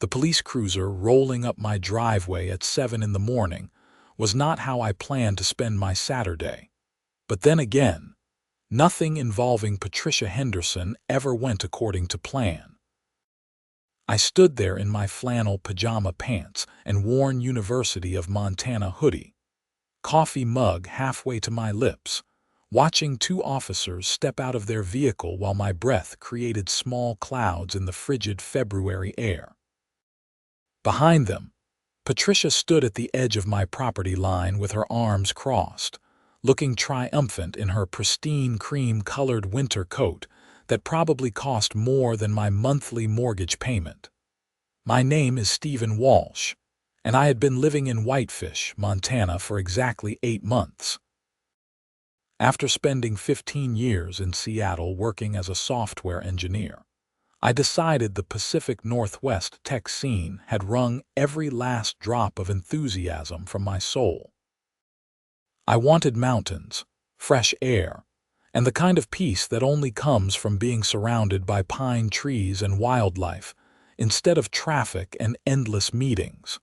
The police cruiser rolling up my driveway at 7 in the morning was not how I planned to spend my Saturday. But then again, nothing involving Patricia Henderson ever went according to plan. I stood there in my flannel pajama pants and worn University of Montana hoodie, coffee mug halfway to my lips, watching two officers step out of their vehicle while my breath created small clouds in the frigid February air. Behind them, Patricia stood at the edge of my property line with her arms crossed, looking triumphant in her pristine cream-colored winter coat that probably cost more than my monthly mortgage payment. My name is Stephen Walsh, and I had been living in Whitefish, Montana for exactly 8 months. After spending 15 years in Seattle working as a software engineer, I decided the Pacific Northwest tech scene had wrung every last drop of enthusiasm from my soul. I wanted mountains, fresh air, and the kind of peace that only comes from being surrounded by pine trees and wildlife, instead of traffic and endless meetings.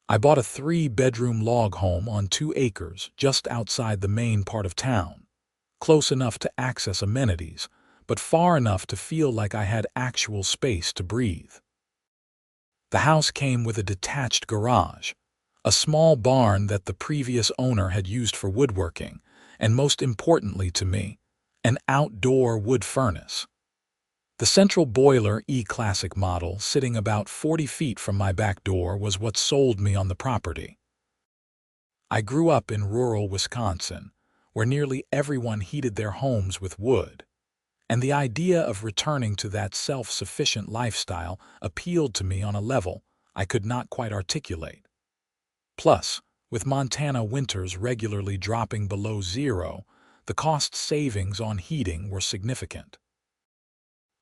I bought a 3-bedroom log home on 2 acres just outside the main part of town, close enough to access amenities, but far enough to feel like I had actual space to breathe. The house came with a detached garage, a small barn that the previous owner had used for woodworking, and most importantly to me, an outdoor wood furnace. The central boiler E-Classic model sitting about 40 feet from my back door was what sold me on the property. I grew up in rural Wisconsin, where nearly everyone heated their homes with wood, and the idea of returning to that self-sufficient lifestyle appealed to me on a level I could not quite articulate. Plus, with Montana winters regularly dropping below zero, the cost savings on heating were significant.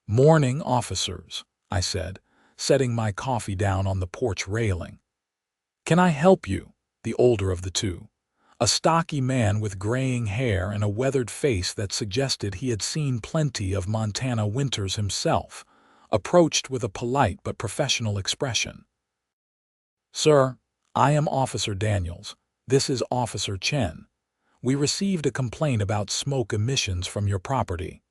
"Morning, officers," I said, setting my coffee down on the porch railing. "Can I help you?" The older of the two, a stocky man with graying hair and a weathered face that suggested he had seen plenty of Montana winters himself, approached with a polite but professional expression. "Sir, I am Officer Daniels. This is Officer Chen. We received a complaint about smoke emissions from your property."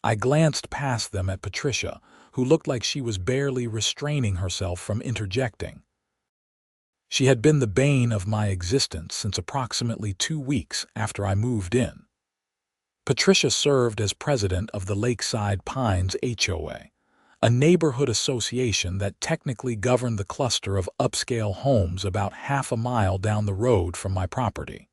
I glanced past them at Patricia, who looked like she was barely restraining herself from interjecting. She had been the bane of my existence since approximately 2 weeks after I moved in. Patricia served as president of the Lakeside Pines HOA, a neighborhood association that technically governed the cluster of upscale homes about half a mile down the road from my property.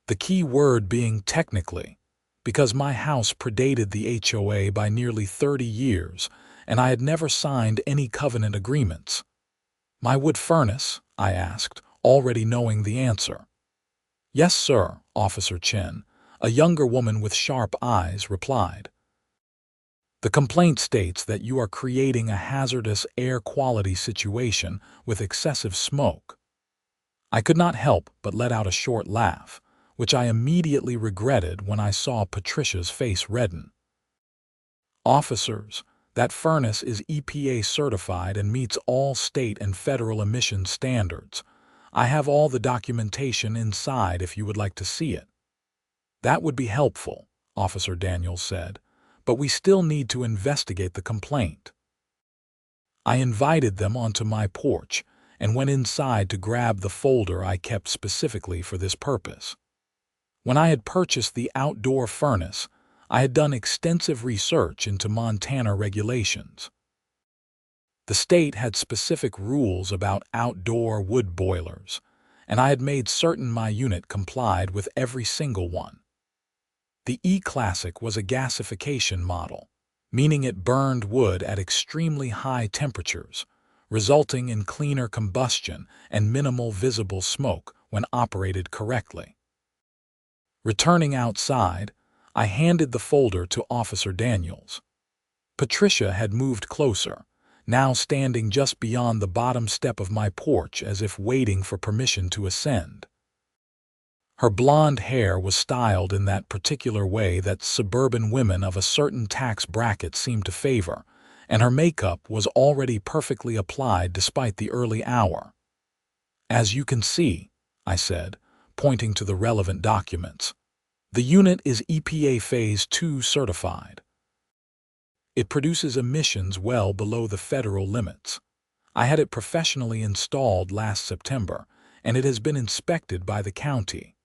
The key word being technically, because my house predated the HOA by nearly 30 years, and I had never signed any covenant agreements. "My wood furnace?" I asked, already knowing the answer. "Yes, sir," Officer Chen, a younger woman with sharp eyes, replied. "The complaint states that you are creating a hazardous air quality situation with excessive smoke." I could not help but let out a short laugh, which I immediately regretted when I saw Patricia's face redden. "Officers, that furnace is EPA certified and meets all state and federal emission standards. I have all the documentation inside if you would like to see it." "That would be helpful," Officer Daniels said, "but we still need to investigate the complaint." I invited them onto my porch and went inside to grab the folder I kept specifically for this purpose. When I had purchased the outdoor furnace, I had done extensive research into Montana regulations. The state had specific rules about outdoor wood boilers, and I had made certain my unit complied with every single one. The E-Classic was a gasification model, meaning it burned wood at extremely high temperatures, resulting in cleaner combustion and minimal visible smoke when operated correctly. Returning outside, I handed the folder to Officer Daniels. Patricia had moved closer, now standing just beyond the bottom step of my porch as if waiting for permission to ascend. Her blonde hair was styled in that particular way that suburban women of a certain tax bracket seemed to favor, and her makeup was already perfectly applied despite the early hour. "As you can see," I said, pointing to the relevant documents, "the unit is EPA Phase 2 certified. It produces emissions well below the federal limits. I had it professionally installed last September, and it has been inspected by the county."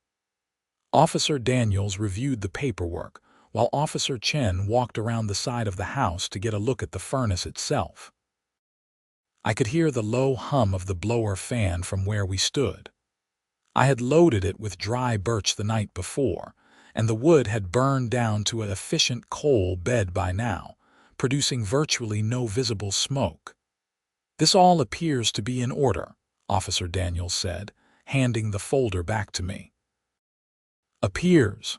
Officer Daniels reviewed the paperwork, while Officer Chen walked around the side of the house to get a look at the furnace itself. I could hear the low hum of the blower fan from where we stood. I had loaded it with dry birch the night before, and the wood had burned down to an efficient coal bed by now, producing virtually no visible smoke. "This all appears to be in order," Officer Daniels said, handing the folder back to me. "Appears."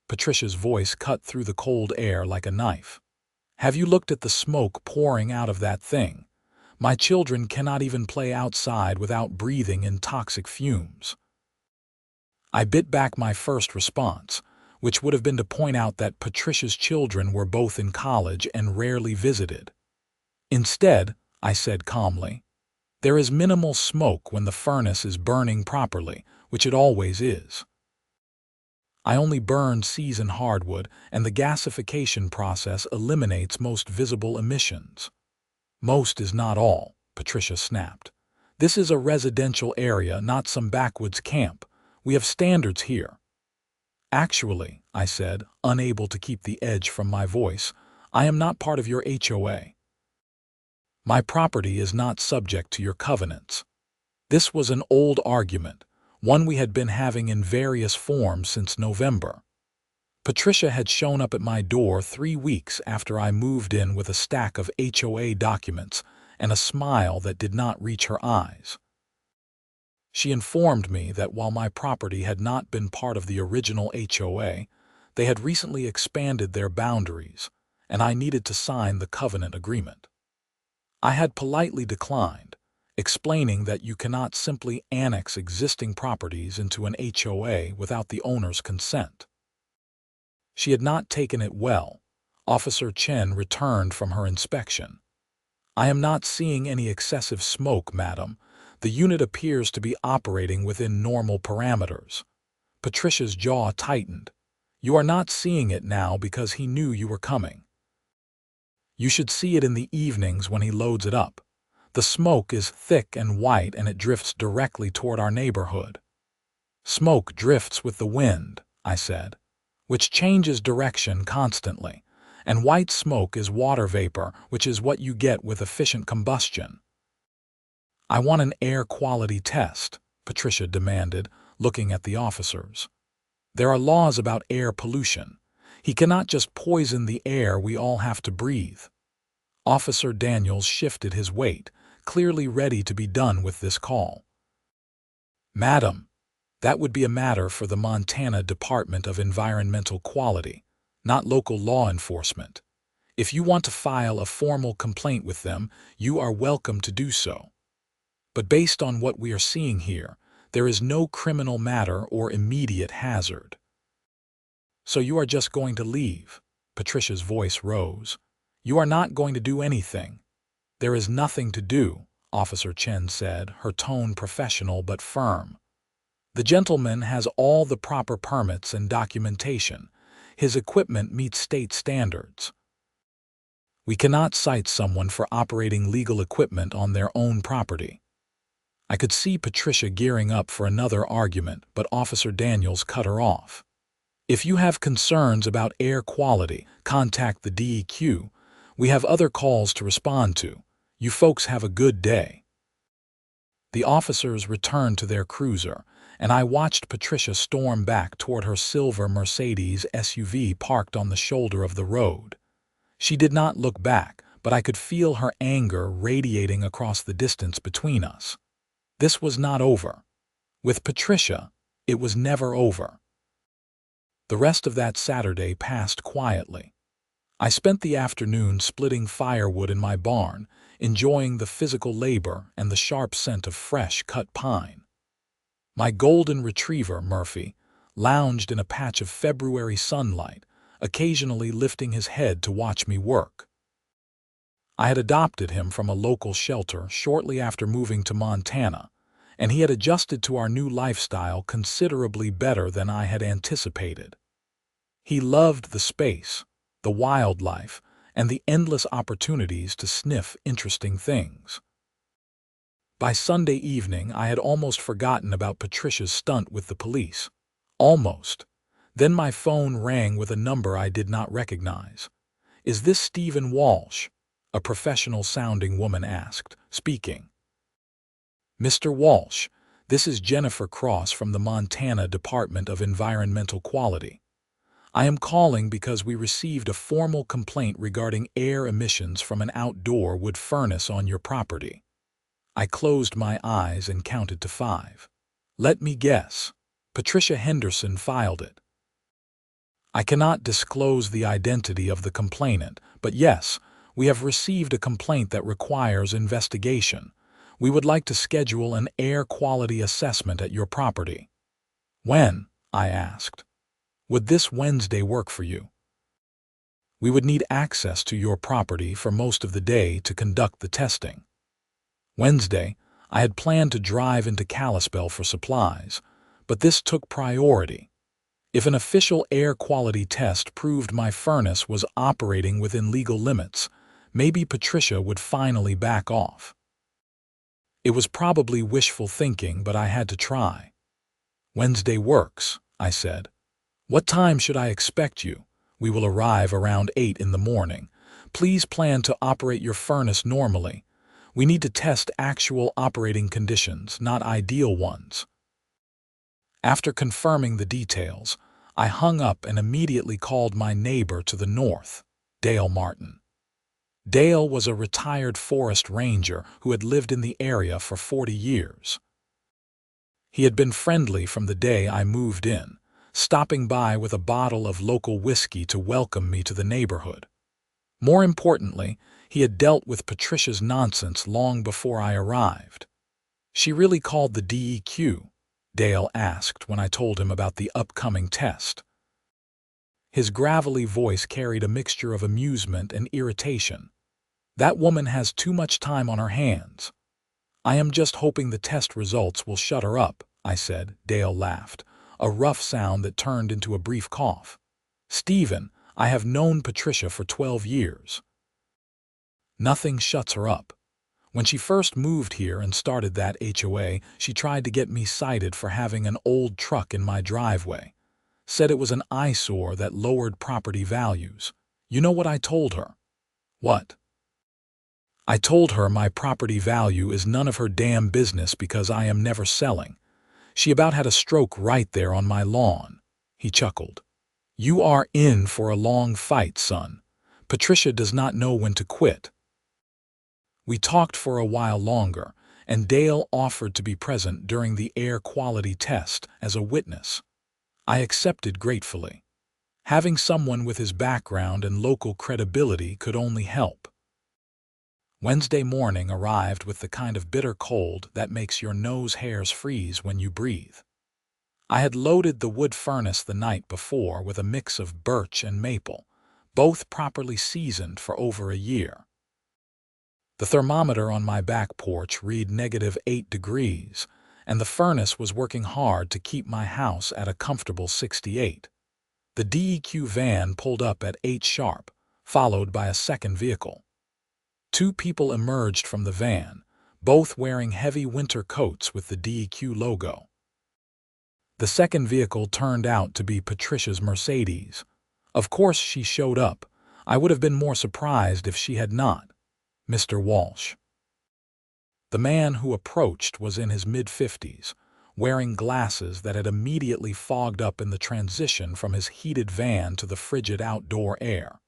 Patricia's voice cut through the cold air like a knife. "Have you looked at the smoke pouring out of that thing? My children cannot even play outside without breathing in toxic fumes." I bit back my first response, which would have been to point out that Patricia's children were both in college and rarely visited. "Instead," I said calmly, "there is minimal smoke when the furnace is burning properly, which it always is. I only burn seasoned hardwood, and the gasification process eliminates most visible emissions." "Most is not all," Patricia snapped. "This is a residential area, not some backwoods camp. We have standards here." "Actually," I said, unable to keep the edge from my voice, "I am not part of your HOA. My property is not subject to your covenants." This was an old argument, one we had been having in various forms since November. Patricia had shown up at my door 3 weeks after I moved in with a stack of HOA documents and a smile that did not reach her eyes. She informed me that while my property had not been part of the original HOA, they had recently expanded their boundaries, and I needed to sign the covenant agreement. I had politely declined, explaining that you cannot simply annex existing properties into an HOA without the owner's consent. She had not taken it well. Officer Chen returned from her inspection. "I am not seeing any excessive smoke, madam. The unit appears to be operating within normal parameters." Patricia's jaw tightened. "You are not seeing it now because he knew you were coming. You should see it in the evenings when he loads it up. The smoke is thick and white, and it drifts directly toward our neighborhood." "Smoke drifts with the wind," I said, "which changes direction constantly, and white smoke is water vapor, which is what you get with efficient combustion." "I want an air quality test," Patricia demanded, looking at the officers. "There are laws about air pollution. He cannot just poison the air we all have to breathe." Officer Daniels shifted his weight, clearly ready to be done with this call. "Madam, that would be a matter for the Montana Department of Environmental Quality, not local law enforcement. If you want to file a formal complaint with them, you are welcome to do so. But based on what we are seeing here, there is no criminal matter or immediate hazard." "So you are just going to leave?" Patricia's voice rose. "You are not going to do anything?" "There is nothing to do," Officer Chen said, her tone professional but firm. "The gentleman has all the proper permits and documentation. His equipment meets state standards. We cannot cite someone for operating legal equipment on their own property." I could see Patricia gearing up for another argument, but Officer Daniels cut her off. "If you have concerns about air quality, contact the DEQ. We have other calls to respond to. You folks have a good day." The officers returned to their cruiser, and I watched Patricia storm back toward her silver Mercedes SUV parked on the shoulder of the road. She did not look back, but I could feel her anger radiating across the distance between us. This was not over. With Patricia, it was never over. The rest of that Saturday passed quietly. I spent the afternoon splitting firewood in my barn, enjoying the physical labor and the sharp scent of fresh cut pine. My golden retriever, Murphy, lounged in a patch of February sunlight, occasionally lifting his head to watch me work. I had adopted him from a local shelter shortly after moving to Montana, and he had adjusted to our new lifestyle considerably better than I had anticipated. He loved the space, the wildlife, and the endless opportunities to sniff interesting things. By Sunday evening, I had almost forgotten about Patricia's stunt with the police. Almost. Then my phone rang with a number I did not recognize. "Is this Stephen Walsh?" a professional-sounding woman asked, speaking. "Mr. Walsh, this is Jennifer Cross from the Montana Department of Environmental Quality. I am calling because we received a formal complaint regarding air emissions from an outdoor wood furnace on your property." I closed my eyes and counted to 5. "Let me guess. Patricia Henderson filed it." I cannot disclose the identity of the complainant, but yes, we have received a complaint that requires investigation. We would like to schedule an air quality assessment at your property. "When?" I asked. "Would this Wednesday work for you?" We would need access to your property for most of the day to conduct the testing. Wednesday, I had planned to drive into Kalispell for supplies, but this took priority. If an official air quality test proved my furnace was operating within legal limits, maybe Patricia would finally back off. It was probably wishful thinking, but I had to try. "Wednesday works," I said. "What time should I expect you? We will arrive around 8 in the morning. Please plan to operate your furnace normally. We need to test actual operating conditions, not ideal ones." After confirming the details, I hung up and immediately called my neighbor to the north, Dale Martin. Dale was a retired forest ranger who had lived in the area for 40 years. He had been friendly from the day I moved in, stopping by with a bottle of local whiskey to welcome me to the neighborhood. More importantly, he had dealt with Patricia's nonsense long before I arrived. "She really called the DEQ?" Dale asked when I told him about the upcoming test. His gravelly voice carried a mixture of amusement and irritation. "That woman has too much time on her hands." "I am just hoping the test results will shut her up," I said. Dale laughed, a rough sound that turned into a brief cough. "Stephen, I have known Patricia for 12 years. Nothing shuts her up. When she first moved here and started that HOA, she tried to get me cited for having an old truck in my driveway. Said it was an eyesore that lowered property values. You know what I told her?" "What?" "I told her my property value is none of her damn business because I am never selling. She about had a stroke right there on my lawn." He chuckled. "You are in for a long fight, son. Patricia does not know when to quit." We talked for a while longer, and Dale offered to be present during the air quality test as a witness. I accepted gratefully. Having someone with his background and local credibility could only help. Wednesday morning arrived with the kind of bitter cold that makes your nose hairs freeze when you breathe. I had loaded the wood furnace the night before with a mix of birch and maple, both properly seasoned for over a year. The thermometer on my back porch read -8 degrees, and the furnace was working hard to keep my house at a comfortable 68. The DEQ van pulled up at 8 sharp, followed by a second vehicle. 2 people emerged from the van, both wearing heavy winter coats with the DEQ logo. The second vehicle turned out to be Patricia's Mercedes. Of course she showed up. I would have been more surprised if she had not. "Mr. Walsh." The man who approached was in his mid-50s, wearing glasses that had immediately fogged up in the transition from his heated van to the frigid outdoor air.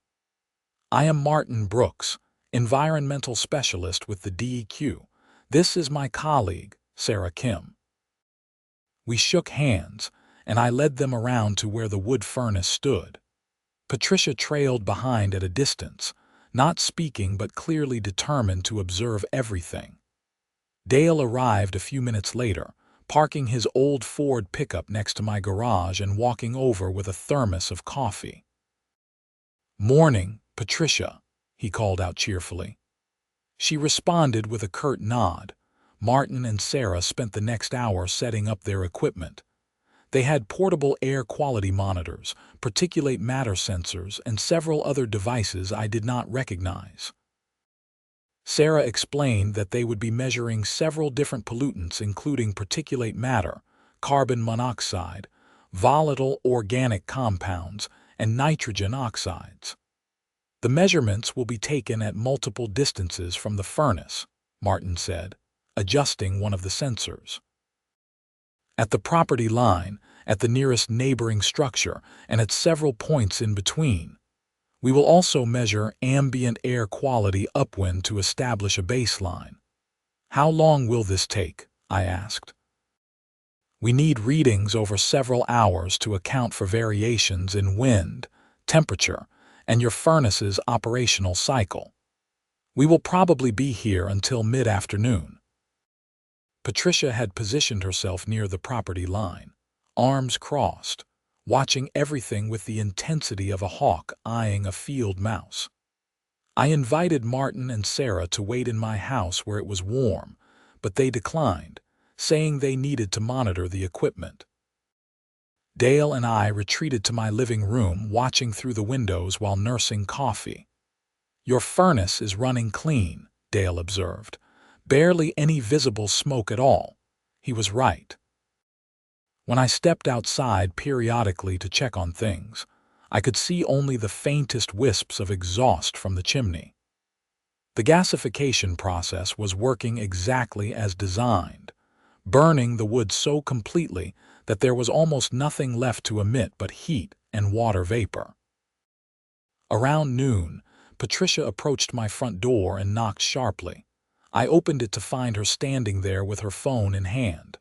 "I am Martin Brooks, environmental specialist with the DEQ. This is my colleague, Sarah Kim." We shook hands, and I led them around to where the wood furnace stood. Patricia trailed behind at a distance, not speaking but clearly determined to observe everything. Dale arrived a few minutes later, parking his old Ford pickup next to my garage and walking over with a thermos of coffee. "Morning, Patricia," he called out cheerfully. She responded with a curt nod. Martin and Sarah spent the next hour setting up their equipment. They had portable air quality monitors, particulate matter sensors, and several other devices I did not recognize. Sarah explained that they would be measuring several different pollutants including particulate matter, carbon monoxide, volatile organic compounds, and nitrogen oxides. The measurements will be taken at multiple distances from the furnace, Martin said, adjusting one of the sensors. At the property line, at the nearest neighboring structure, and at several points in between. We will also measure ambient air quality upwind to establish a baseline. How long will this take? I asked. We need readings over several hours to account for variations in wind, temperature, and your furnace's operational cycle. We will probably be here until mid-afternoon. Patricia had positioned herself near the property line, arms crossed, watching everything with the intensity of a hawk eyeing a field mouse. I invited Martin and Sarah to wait in my house where it was warm, but they declined, saying they needed to monitor the equipment. Dale and I retreated to my living room, watching through the windows while nursing coffee. Your furnace is running clean, Dale observed. Barely any visible smoke at all. He was right. When I stepped outside periodically to check on things, I could see only the faintest wisps of exhaust from the chimney. The gasification process was working exactly as designed, burning the wood so completely that there was almost nothing left to emit but heat and water vapor. Around noon, Patricia approached my front door and knocked sharply. I opened it to find her standing there with her phone in hand.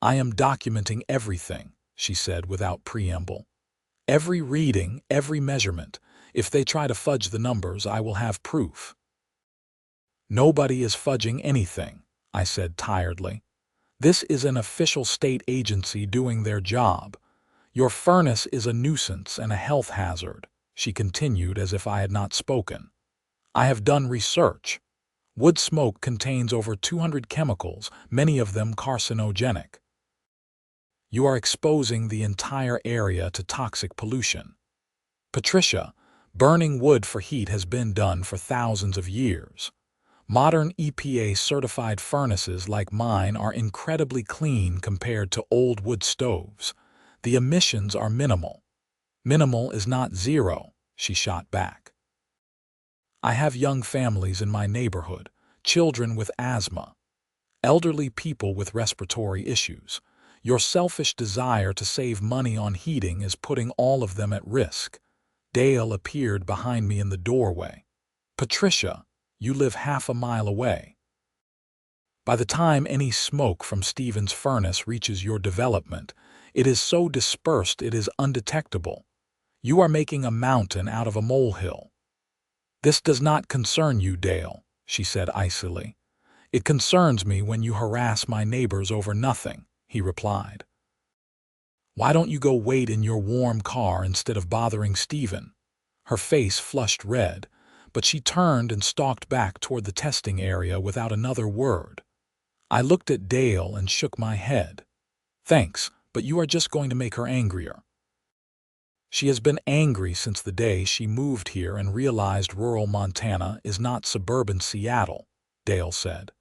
I am documenting everything, she said without preamble. Every reading, every measurement. If they try to fudge the numbers, I will have proof. Nobody is fudging anything, I said tiredly. This is an official state agency doing their job. Your furnace is a nuisance and a health hazard, she continued as if I had not spoken. I have done research. Wood smoke contains over 200 chemicals, many of them carcinogenic. You are exposing the entire area to toxic pollution. Patricia, burning wood for heat has been done for thousands of years. Modern EPA-certified furnaces like mine are incredibly clean compared to old wood stoves. The emissions are minimal. Minimal is not zero, she shot back. I have young families in my neighborhood, children with asthma, elderly people with respiratory issues. Your selfish desire to save money on heating is putting all of them at risk. Dale appeared behind me in the doorway. Patricia, you live half a mile away. By the time any smoke from Stephen's furnace reaches your development, it is so dispersed it is undetectable. You are making a mountain out of a molehill. This does not concern you, Dale, she said icily. It concerns me when you harass my neighbors over nothing, he replied. Why don't you go wait in your warm car instead of bothering Stephen? Her face flushed red, but she turned and stalked back toward the testing area without another word. I looked at Dale and shook my head. Thanks, but you are just going to make her angrier. She has been angry since the day she moved here and realized rural Montana is not suburban Seattle, Dale said.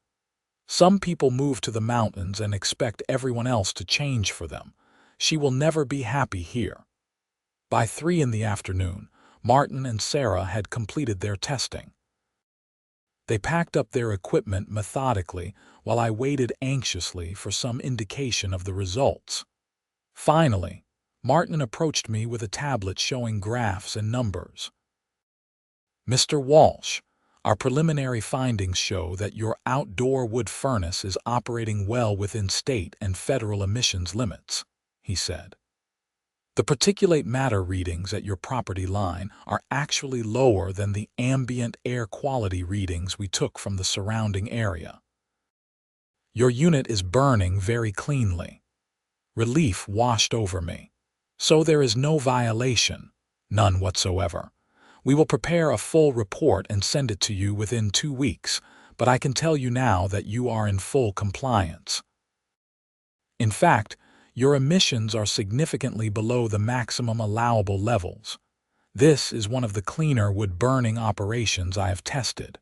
Some people move to the mountains and expect everyone else to change for them. She will never be happy here. By 3 in the afternoon, Martin and Sarah had completed their testing. They packed up their equipment methodically while I waited anxiously for some indication of the results. Finally, Martin approached me with a tablet showing graphs and numbers. Mr. Walsh, our preliminary findings show that your outdoor wood furnace is operating well within state and federal emissions limits, he said. The particulate matter readings at your property line are actually lower than the ambient air quality readings we took from the surrounding area. Your unit is burning very cleanly. Relief washed over me. So there is no violation, none whatsoever. We will prepare a full report and send it to you within 2 weeks, but I can tell you now that you are in full compliance. In fact, your emissions are significantly below the maximum allowable levels. This is one of the cleaner wood-burning operations I have tested.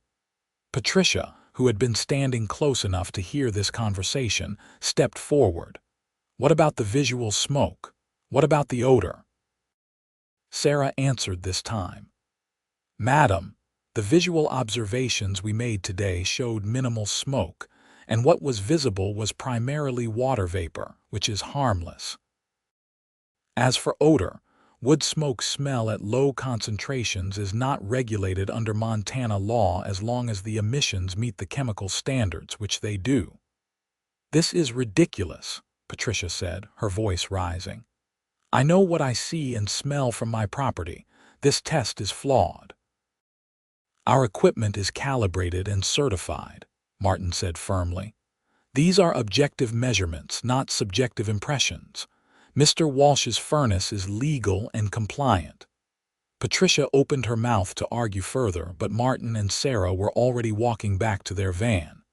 Patricia, who had been standing close enough to hear this conversation, stepped forward. What about the visual smoke? What about the odor? Sarah answered this time. Madam, the visual observations we made today showed minimal smoke, and what was visible was primarily water vapor, which is harmless. As for odor, wood smoke smell at low concentrations is not regulated under Montana law as long as the emissions meet the chemical standards, which they do. This is ridiculous, Patricia said, her voice rising. I know what I see and smell from my property. This test is flawed. Our equipment is calibrated and certified, Martin said firmly. These are objective measurements, not subjective impressions. Mr. Walsh's furnace is legal and compliant. Patricia opened her mouth to argue further, but Martin and Sarah were already walking back to their van.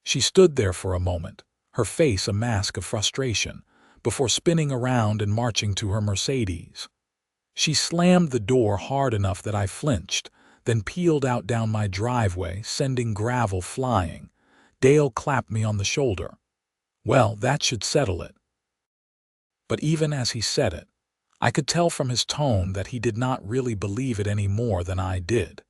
She stood there for a moment, her face a mask of frustration, before spinning around and marching to her Mercedes. She slammed the door hard enough that I flinched, then peeled out down my driveway, sending gravel flying. Dale clapped me on the shoulder. Well, that should settle it. But even as he said it, I could tell from his tone that he did not really believe it any more than I did.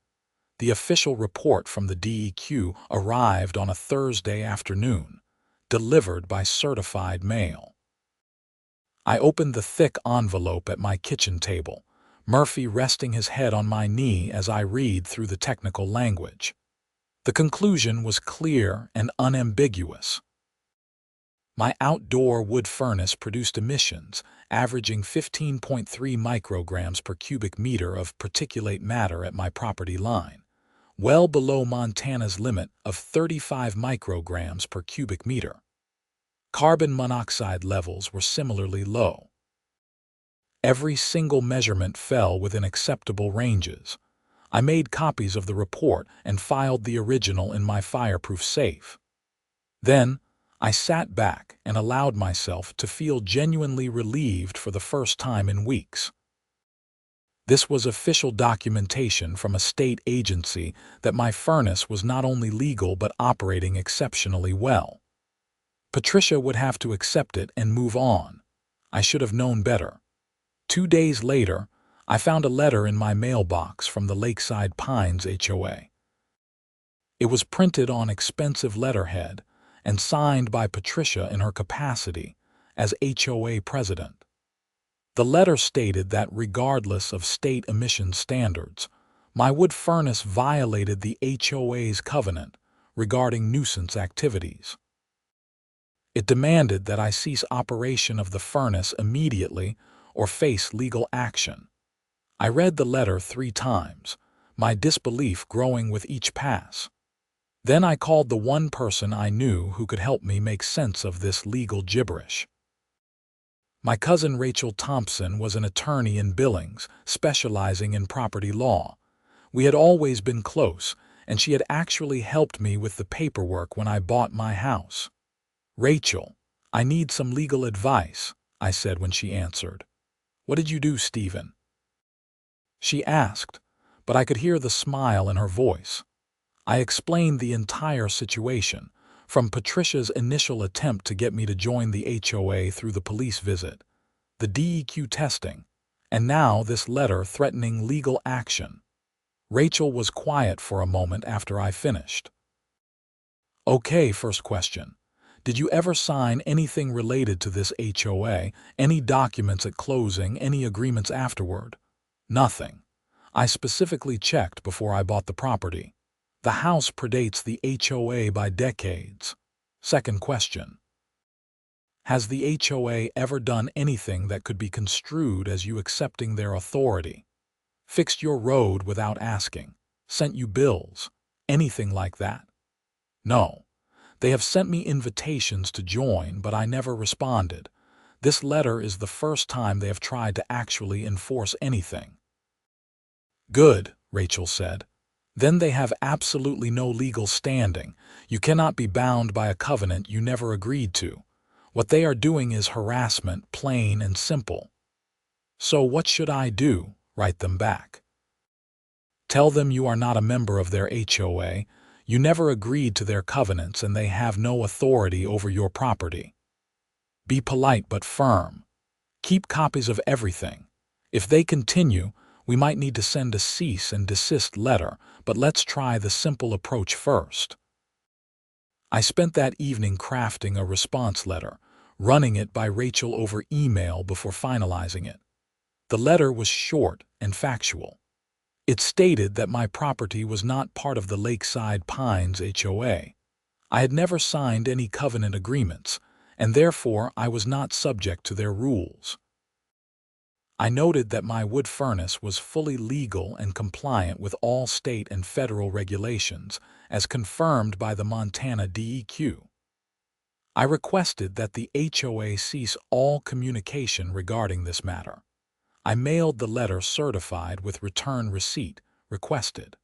The official report from the DEQ arrived on a Thursday afternoon, delivered by certified mail. I opened the thick envelope at my kitchen table, Murphy resting his head on my knee as I read through the technical language. The conclusion was clear and unambiguous. My outdoor wood furnace produced emissions averaging 15.3 micrograms per cubic meter of particulate matter at my property line, well below Montana's limit of 35 micrograms per cubic meter. Carbon monoxide levels were similarly low. Every single measurement fell within acceptable ranges. I made copies of the report and filed the original in my fireproof safe. Then, I sat back and allowed myself to feel genuinely relieved for the first time in weeks. This was official documentation from a state agency that my furnace was not only legal but operating exceptionally well. Patricia would have to accept it and move on. I should have known better. 2 days later, I found a letter in my mailbox from the Lakeside Pines HOA. It was printed on expensive letterhead and signed by Patricia in her capacity as HOA president. The letter stated that regardless of state emissions standards, my wood furnace violated the HOA's covenant regarding nuisance activities. It demanded that I cease operation of the furnace immediately or face legal action. I read the letter 3 times, my disbelief growing with each pass. Then I called the one person I knew who could help me make sense of this legal gibberish. My cousin Rachel Thompson was an attorney in Billings, specializing in property law. We had always been close, and she had actually helped me with the paperwork when I bought my house. "Rachel, I need some legal advice," I said when she answered. "What did you do, Stephen?" She asked, but I could hear the smile in her voice. I explained the entire situation, from Patricia's initial attempt to get me to join the HOA through the police visit, the DEQ testing, and now this letter threatening legal action. Rachel was quiet for a moment after I finished. "Okay, first question. Did you ever sign anything related to this HOA, any documents at closing, any agreements afterward?" "Nothing. I specifically checked before I bought the property. The house predates the HOA by decades." Second question. Has the HOA ever done anything that could be construed as you accepting their authority? Fixed your road without asking? Sent you bills? Anything like that? No. They have sent me invitations to join, but I never responded. This letter is the first time they have tried to actually enforce anything. Good, Rachel said. Then they have absolutely no legal standing. You cannot be bound by a covenant you never agreed to. What they are doing is harassment, plain and simple. So what should I do? Write them back. Tell them you are not a member of their HOA, you never agreed to their covenants and they have no authority over your property. Be polite but firm. Keep copies of everything. If they continue, we might need to send a cease and desist letter, but let's try the simple approach first. I spent that evening crafting a response letter, running it by Rachel over email before finalizing it. The letter was short and factual. It stated that my property was not part of the Lakeside Pines HOA. I had never signed any covenant agreements, and therefore I was not subject to their rules. I noted that my wood furnace was fully legal and compliant with all state and federal regulations, as confirmed by the Montana DEQ. I requested that the HOA cease all communication regarding this matter. I mailed the letter certified with return receipt requested.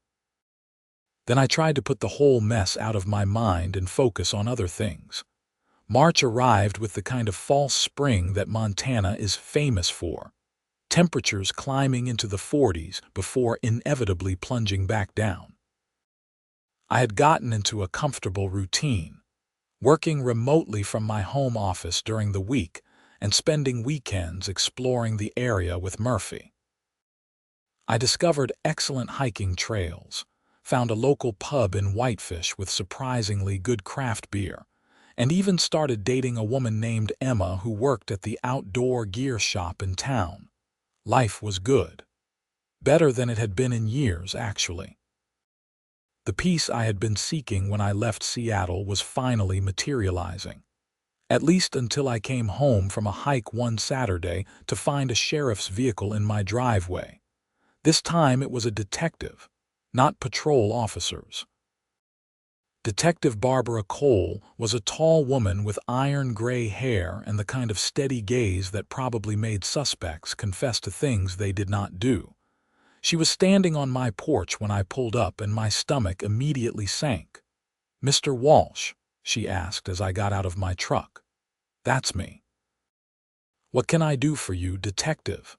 Then I tried to put the whole mess out of my mind and focus on other things. March arrived with the kind of false spring that Montana is famous for. Temperatures climbing into the 40s before inevitably plunging back down. I had gotten into a comfortable routine, working remotely from my home office during the week and spending weekends exploring the area with Murphy. I discovered excellent hiking trails, found a local pub in Whitefish with surprisingly good craft beer, and even started dating a woman named Emma who worked at the outdoor gear shop in town. Life was good. Better than it had been in years, actually. The peace I had been seeking when I left Seattle was finally materializing. At least until I came home from a hike one Saturday to find a sheriff's vehicle in my driveway. This time it was a detective, not patrol officers. Detective Barbara Cole was a tall woman with iron-gray hair and the kind of steady gaze that probably made suspects confess to things they did not do. She was standing on my porch when I pulled up and my stomach immediately sank. "Mr. Walsh?" she asked as I got out of my truck. "That's me." "What can I do for you, detective?"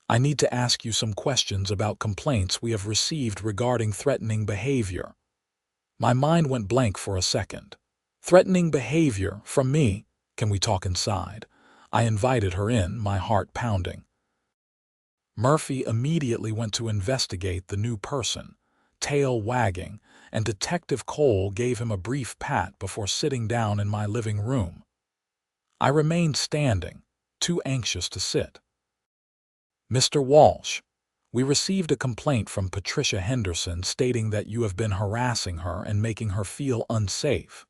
"I need to ask you some questions about complaints we have received regarding threatening behavior." My mind went blank for a second. Threatening behavior from me? Can we talk inside? I invited her in, my heart pounding. Murphy immediately went to investigate the new person, tail wagging, and Detective Cole gave him a brief pat before sitting down in my living room. I remained standing, too anxious to sit. "Mr. Walsh, we received a complaint from Patricia Henderson stating that you have been harassing her and making her feel unsafe.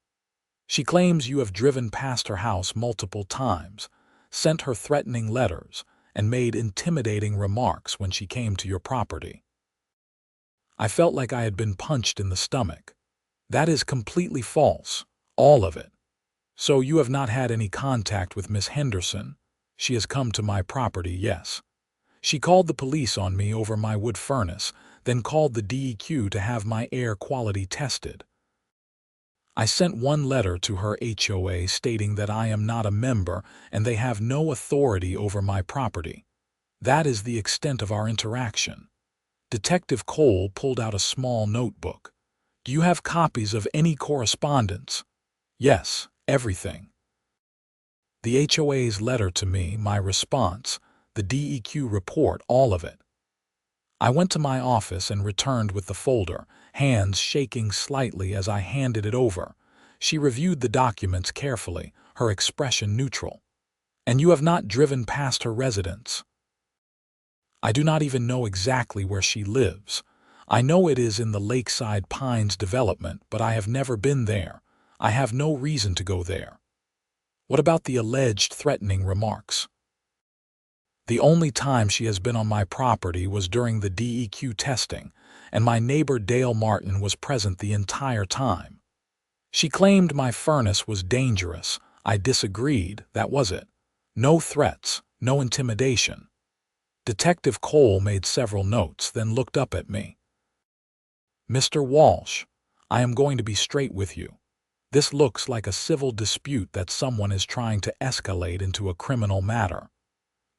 She claims you have driven past her house multiple times, sent her threatening letters, and made intimidating remarks when she came to your property." I felt like I had been punched in the stomach. "That is completely false, all of it. So you have not had any contact with Miss Henderson? She has come to my property, yes. She called the police on me over my wood furnace, then called the DEQ to have my air quality tested. I sent one letter to her HOA stating that I am not a member and they have no authority over my property. That is the extent of our interaction." Detective Cole pulled out a small notebook. "Do you have copies of any correspondence?" "Yes, everything. The HOA's letter to me, my response, the DEQ report, all of it." I went to my office and returned with the folder, hands shaking slightly as I handed it over. She reviewed the documents carefully, her expression neutral. "And you have not driven past her residence?" "I do not even know exactly where she lives. I know it is in the Lakeside Pines development, but I have never been there. I have no reason to go there." "What about the alleged threatening remarks?" "The only time she has been on my property was during the DEQ testing, and my neighbor Dale Martin was present the entire time. She claimed my furnace was dangerous. I disagreed, that was it. No threats, no intimidation." Detective Cole made several notes, then looked up at me. "Mr. Walsh, I am going to be straight with you. This looks like a civil dispute that someone is trying to escalate into a criminal matter.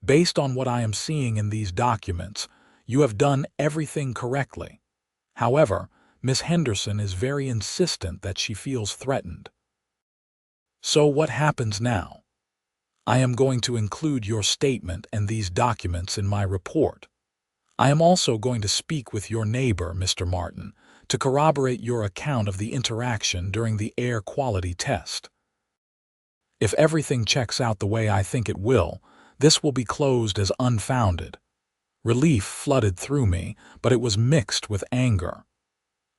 Based on what I am seeing in these documents, you have done everything correctly. However, Miss Henderson is very insistent that she feels threatened. So what happens now? I am going to include your statement and these documents in my report. I am also going to speak with your neighbor, Mr. Martin, to corroborate your account of the interaction during the air quality test. If everything checks out the way I think it will, this will be closed as unfounded." Relief flooded through me, but it was mixed with anger.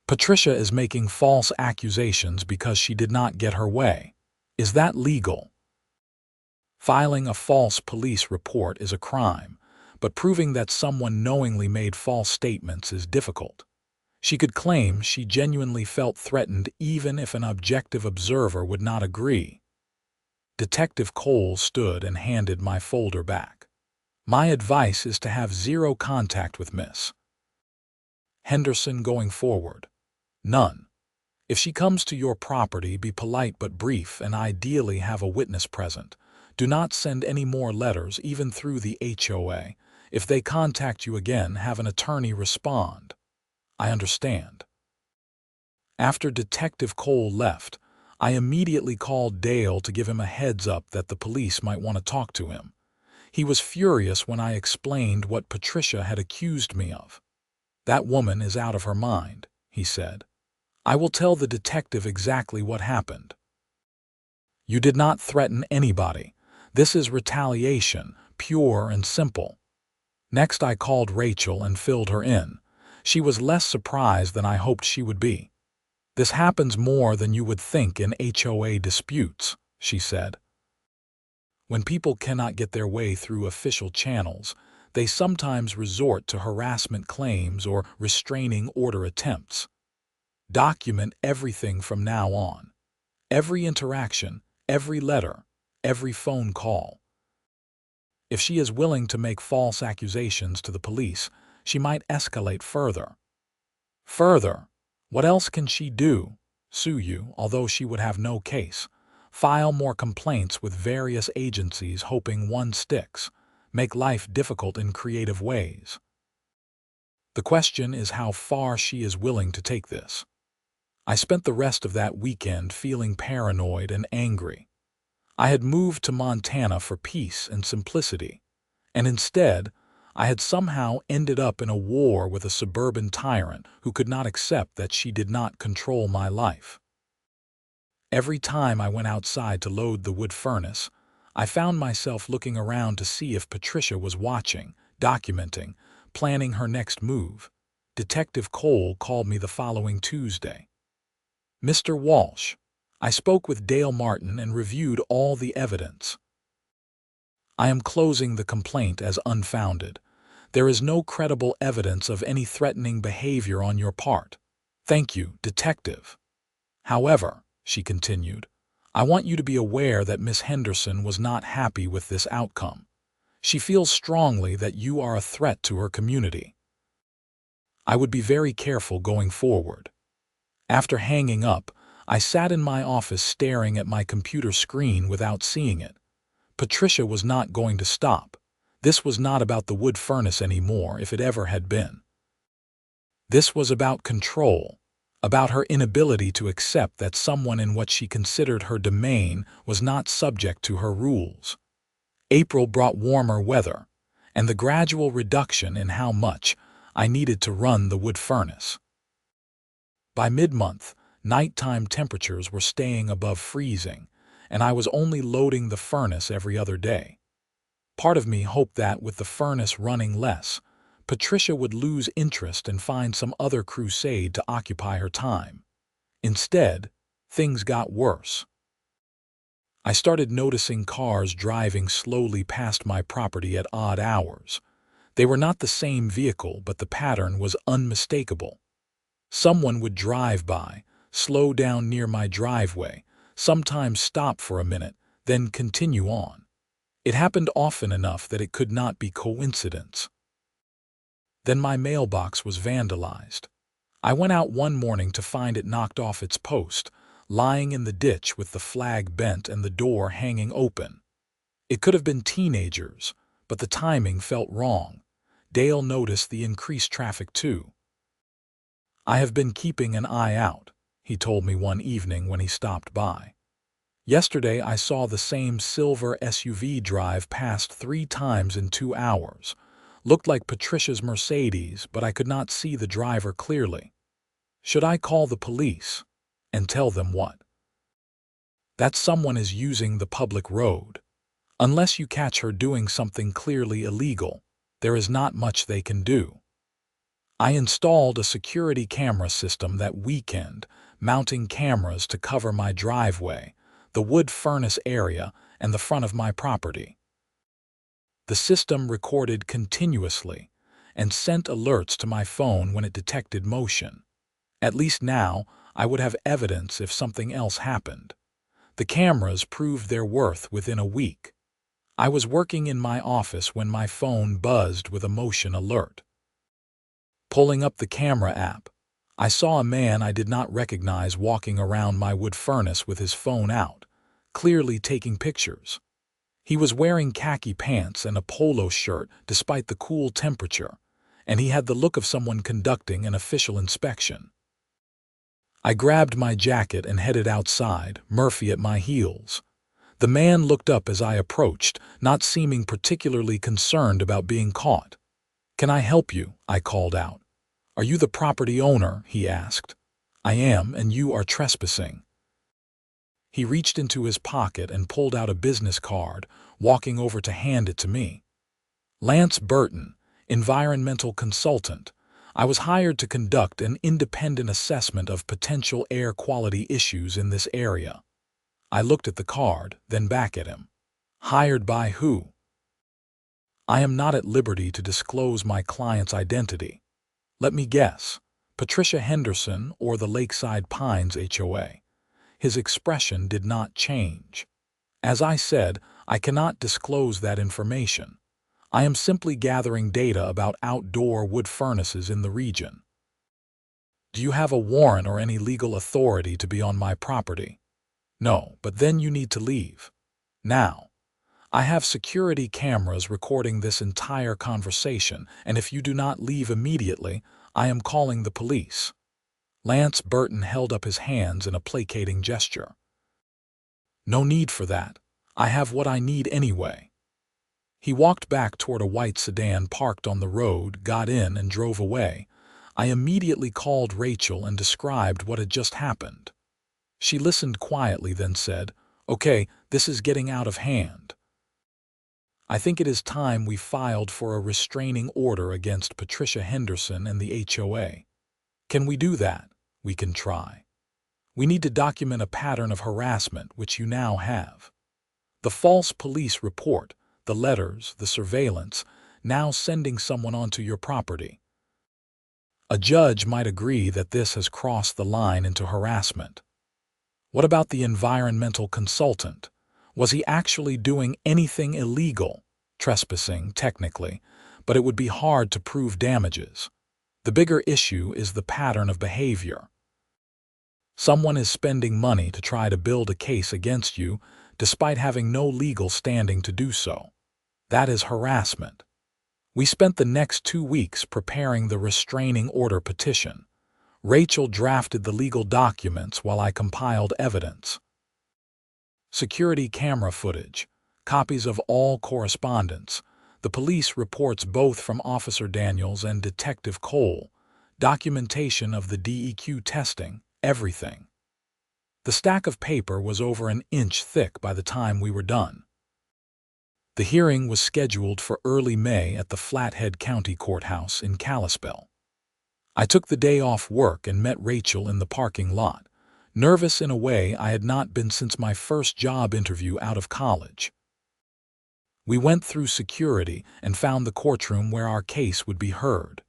Patricia is making false accusations because she did not get her way. Is that legal? Filing a false police report is a crime, but proving that someone knowingly made false statements is difficult. She could claim she genuinely felt threatened even if an objective observer would not agree. Detective Cole stood and handed my folder back. "My advice is to have zero contact with Miss Henderson going forward. None. If she comes to your property, be polite but brief and ideally have a witness present. Do not send any more letters, even through the HOA. If they contact you again, have an attorney respond." "I understand." After Detective Cole left, I immediately called Dale to give him a heads up that the police might want to talk to him. He was furious when I explained what Patricia had accused me of. "That woman is out of her mind," he said. "I will tell the detective exactly what happened." "You did not threaten anybody. This is retaliation, pure and simple." Next I called Rachel and filled her in. She was less surprised than I hoped she would be. "This happens more than you would think in HOA disputes," she said. "When people cannot get their way through official channels, they sometimes resort to harassment claims or restraining order attempts. Document everything from now on. Every interaction, every letter, every phone call. If she is willing to make false accusations to the police, she might escalate further." "Further? What else can she do? Sue you, although she would have no case. File more complaints with various agencies hoping one sticks. Make life difficult in creative ways. The question is how far she is willing to take this." I spent the rest of that weekend feeling paranoid and angry. I had moved to Montana for peace and simplicity, and instead, I had somehow ended up in a war with a suburban tyrant who could not accept that she did not control my life. Every time I went outside to load the wood furnace, I found myself looking around to see if Patricia was watching, documenting, planning her next move. Detective Cole called me the following Tuesday. "Mr. Walsh, I spoke with Dale Martin and reviewed all the evidence. I am closing the complaint as unfounded. There is no credible evidence of any threatening behavior on your part. Thank you, Detective. However," she continued, "I want you to be aware that Miss Henderson was not happy with this outcome. She feels strongly that you are a threat to her community. I would be very careful going forward." After hanging up, I sat in my office staring at my computer screen without seeing it. Patricia was not going to stop. This was not about the wood furnace anymore, if it ever had been. This was about control, about her inability to accept that someone in what she considered her domain was not subject to her rules. April brought warmer weather, and the gradual reduction in how much I needed to run the wood furnace. By mid-month, nighttime temperatures were staying above freezing, and I was only loading the furnace every other day. Part of me hoped that, with the furnace running less, Patricia would lose interest and find some other crusade to occupy her time. Instead, things got worse. I started noticing cars driving slowly past my property at odd hours. They were not the same vehicle, but the pattern was unmistakable. Someone would drive by, slow down near my driveway, sometimes stop for a minute, then continue on. It happened often enough that it could not be coincidence. Then my mailbox was vandalized. I went out one morning to find it knocked off its post, lying in the ditch with the flag bent and the door hanging open. It could have been teenagers, but the timing felt wrong. Dale noticed the increased traffic too. "I have been keeping an eye out," he told me one evening when he stopped by. "Yesterday I saw the same silver SUV drive past 3 times in 2 hours. Looked like Patricia's Mercedes, but I could not see the driver clearly. Should I call the police and tell them what?" "That someone is using the public road. Unless you catch her doing something clearly illegal, there is not much they can do." I installed a security camera system that weekend, mounting cameras to cover my driveway, the wood furnace area, and the front of my property. The system recorded continuously and sent alerts to my phone when it detected motion. At least now, I would have evidence if something else happened. The cameras proved their worth within a week. I was working in my office when my phone buzzed with a motion alert. Pulling up the camera app, I saw a man I did not recognize walking around my wood furnace with his phone out, clearly taking pictures. He was wearing khaki pants and a polo shirt despite the cool temperature, and he had the look of someone conducting an official inspection. I grabbed my jacket and headed outside, Murphy at my heels. The man looked up as I approached, not seeming particularly concerned about being caught. "Can I help you?" I called out. "Are you the property owner?" he asked. "I am, and you are trespassing." He reached into his pocket and pulled out a business card, walking over to hand it to me. "Lance Burton, environmental consultant. I was hired to conduct an independent assessment of potential air quality issues in this area." I looked at the card, then back at him. "Hired by who?" "I am not at liberty to disclose my client's identity. Let me guess, Patricia Henderson or the Lakeside Pines HOA." His expression did not change. "As I said, I cannot disclose that information. I am simply gathering data about outdoor wood furnaces in the region." "Do you have a warrant or any legal authority to be on my property?" "No, but then you need to leave. Now. I have security cameras recording this entire conversation, and if you do not leave immediately, I am calling the police." Lance Burton held up his hands in a placating gesture. "No need for that. I have what I need anyway." He walked back toward a white sedan parked on the road, got in, and drove away. I immediately called Rachel and described what had just happened. She listened quietly, then said, "Okay, this is getting out of hand. I think it is time we filed for a restraining order against Patricia Henderson and the HOA. Can we do that?" "We can try. We need to document a pattern of harassment, which you now have. The false police report, the letters, the surveillance, now sending someone onto your property. A judge might agree that this has crossed the line into harassment. What about the environmental consultant? Was he actually doing anything illegal? Trespassing, technically, but it would be hard to prove damages. The bigger issue is the pattern of behavior. Someone is spending money to try to build a case against you, despite having no legal standing to do so. That is harassment. We spent the next 2 weeks preparing the restraining order petition. Rachel drafted the legal documents while I compiled evidence. Security camera footage, copies of all correspondence, the police reports both from Officer Daniels and Detective Cole, documentation of the DEQ testing, everything. The stack of paper was over an inch thick by the time we were done. The hearing was scheduled for early May at the Flathead County Courthouse in Kalispell. I took the day off work and met Rachel in the parking lot, nervous in a way I had not been since my first job interview out of college. We went through security and found the courtroom where our case would be heard.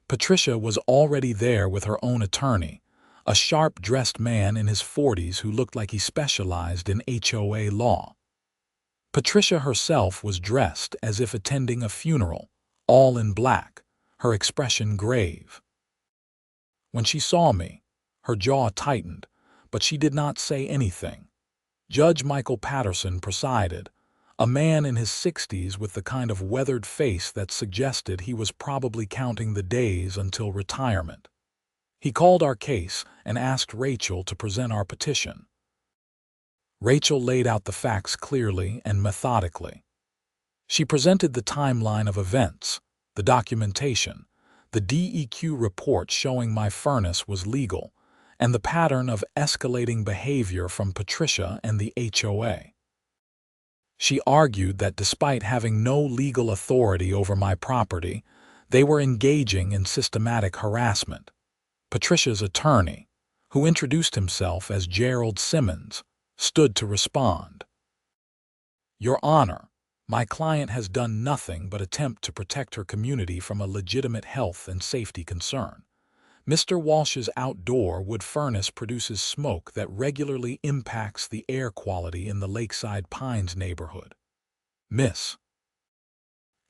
Patricia was already there with her own attorney, a sharp-dressed man in his 40s who looked like he specialized in HOA law. Patricia herself was dressed as if attending a funeral, all in black, her expression grave. When she saw me, her jaw tightened, but she did not say anything. Judge Michael Patterson presided, a man in his 60s with the kind of weathered face that suggested he was probably counting the days until retirement. He called our case and asked Rachel to present our petition. Rachel laid out the facts clearly and methodically. She presented the timeline of events, the documentation, the DEQ report showing my furnace was legal, and the pattern of escalating behavior from Patricia and the HOA. She argued that despite having no legal authority over my property, they were engaging in systematic harassment. Patricia's attorney, who introduced himself as Gerald Simmons, stood to respond. Your Honor, my client has done nothing but attempt to protect her community from a legitimate health and safety concern. Mr. Walsh's outdoor wood furnace produces smoke that regularly impacts the air quality in the Lakeside Pines neighborhood. Miss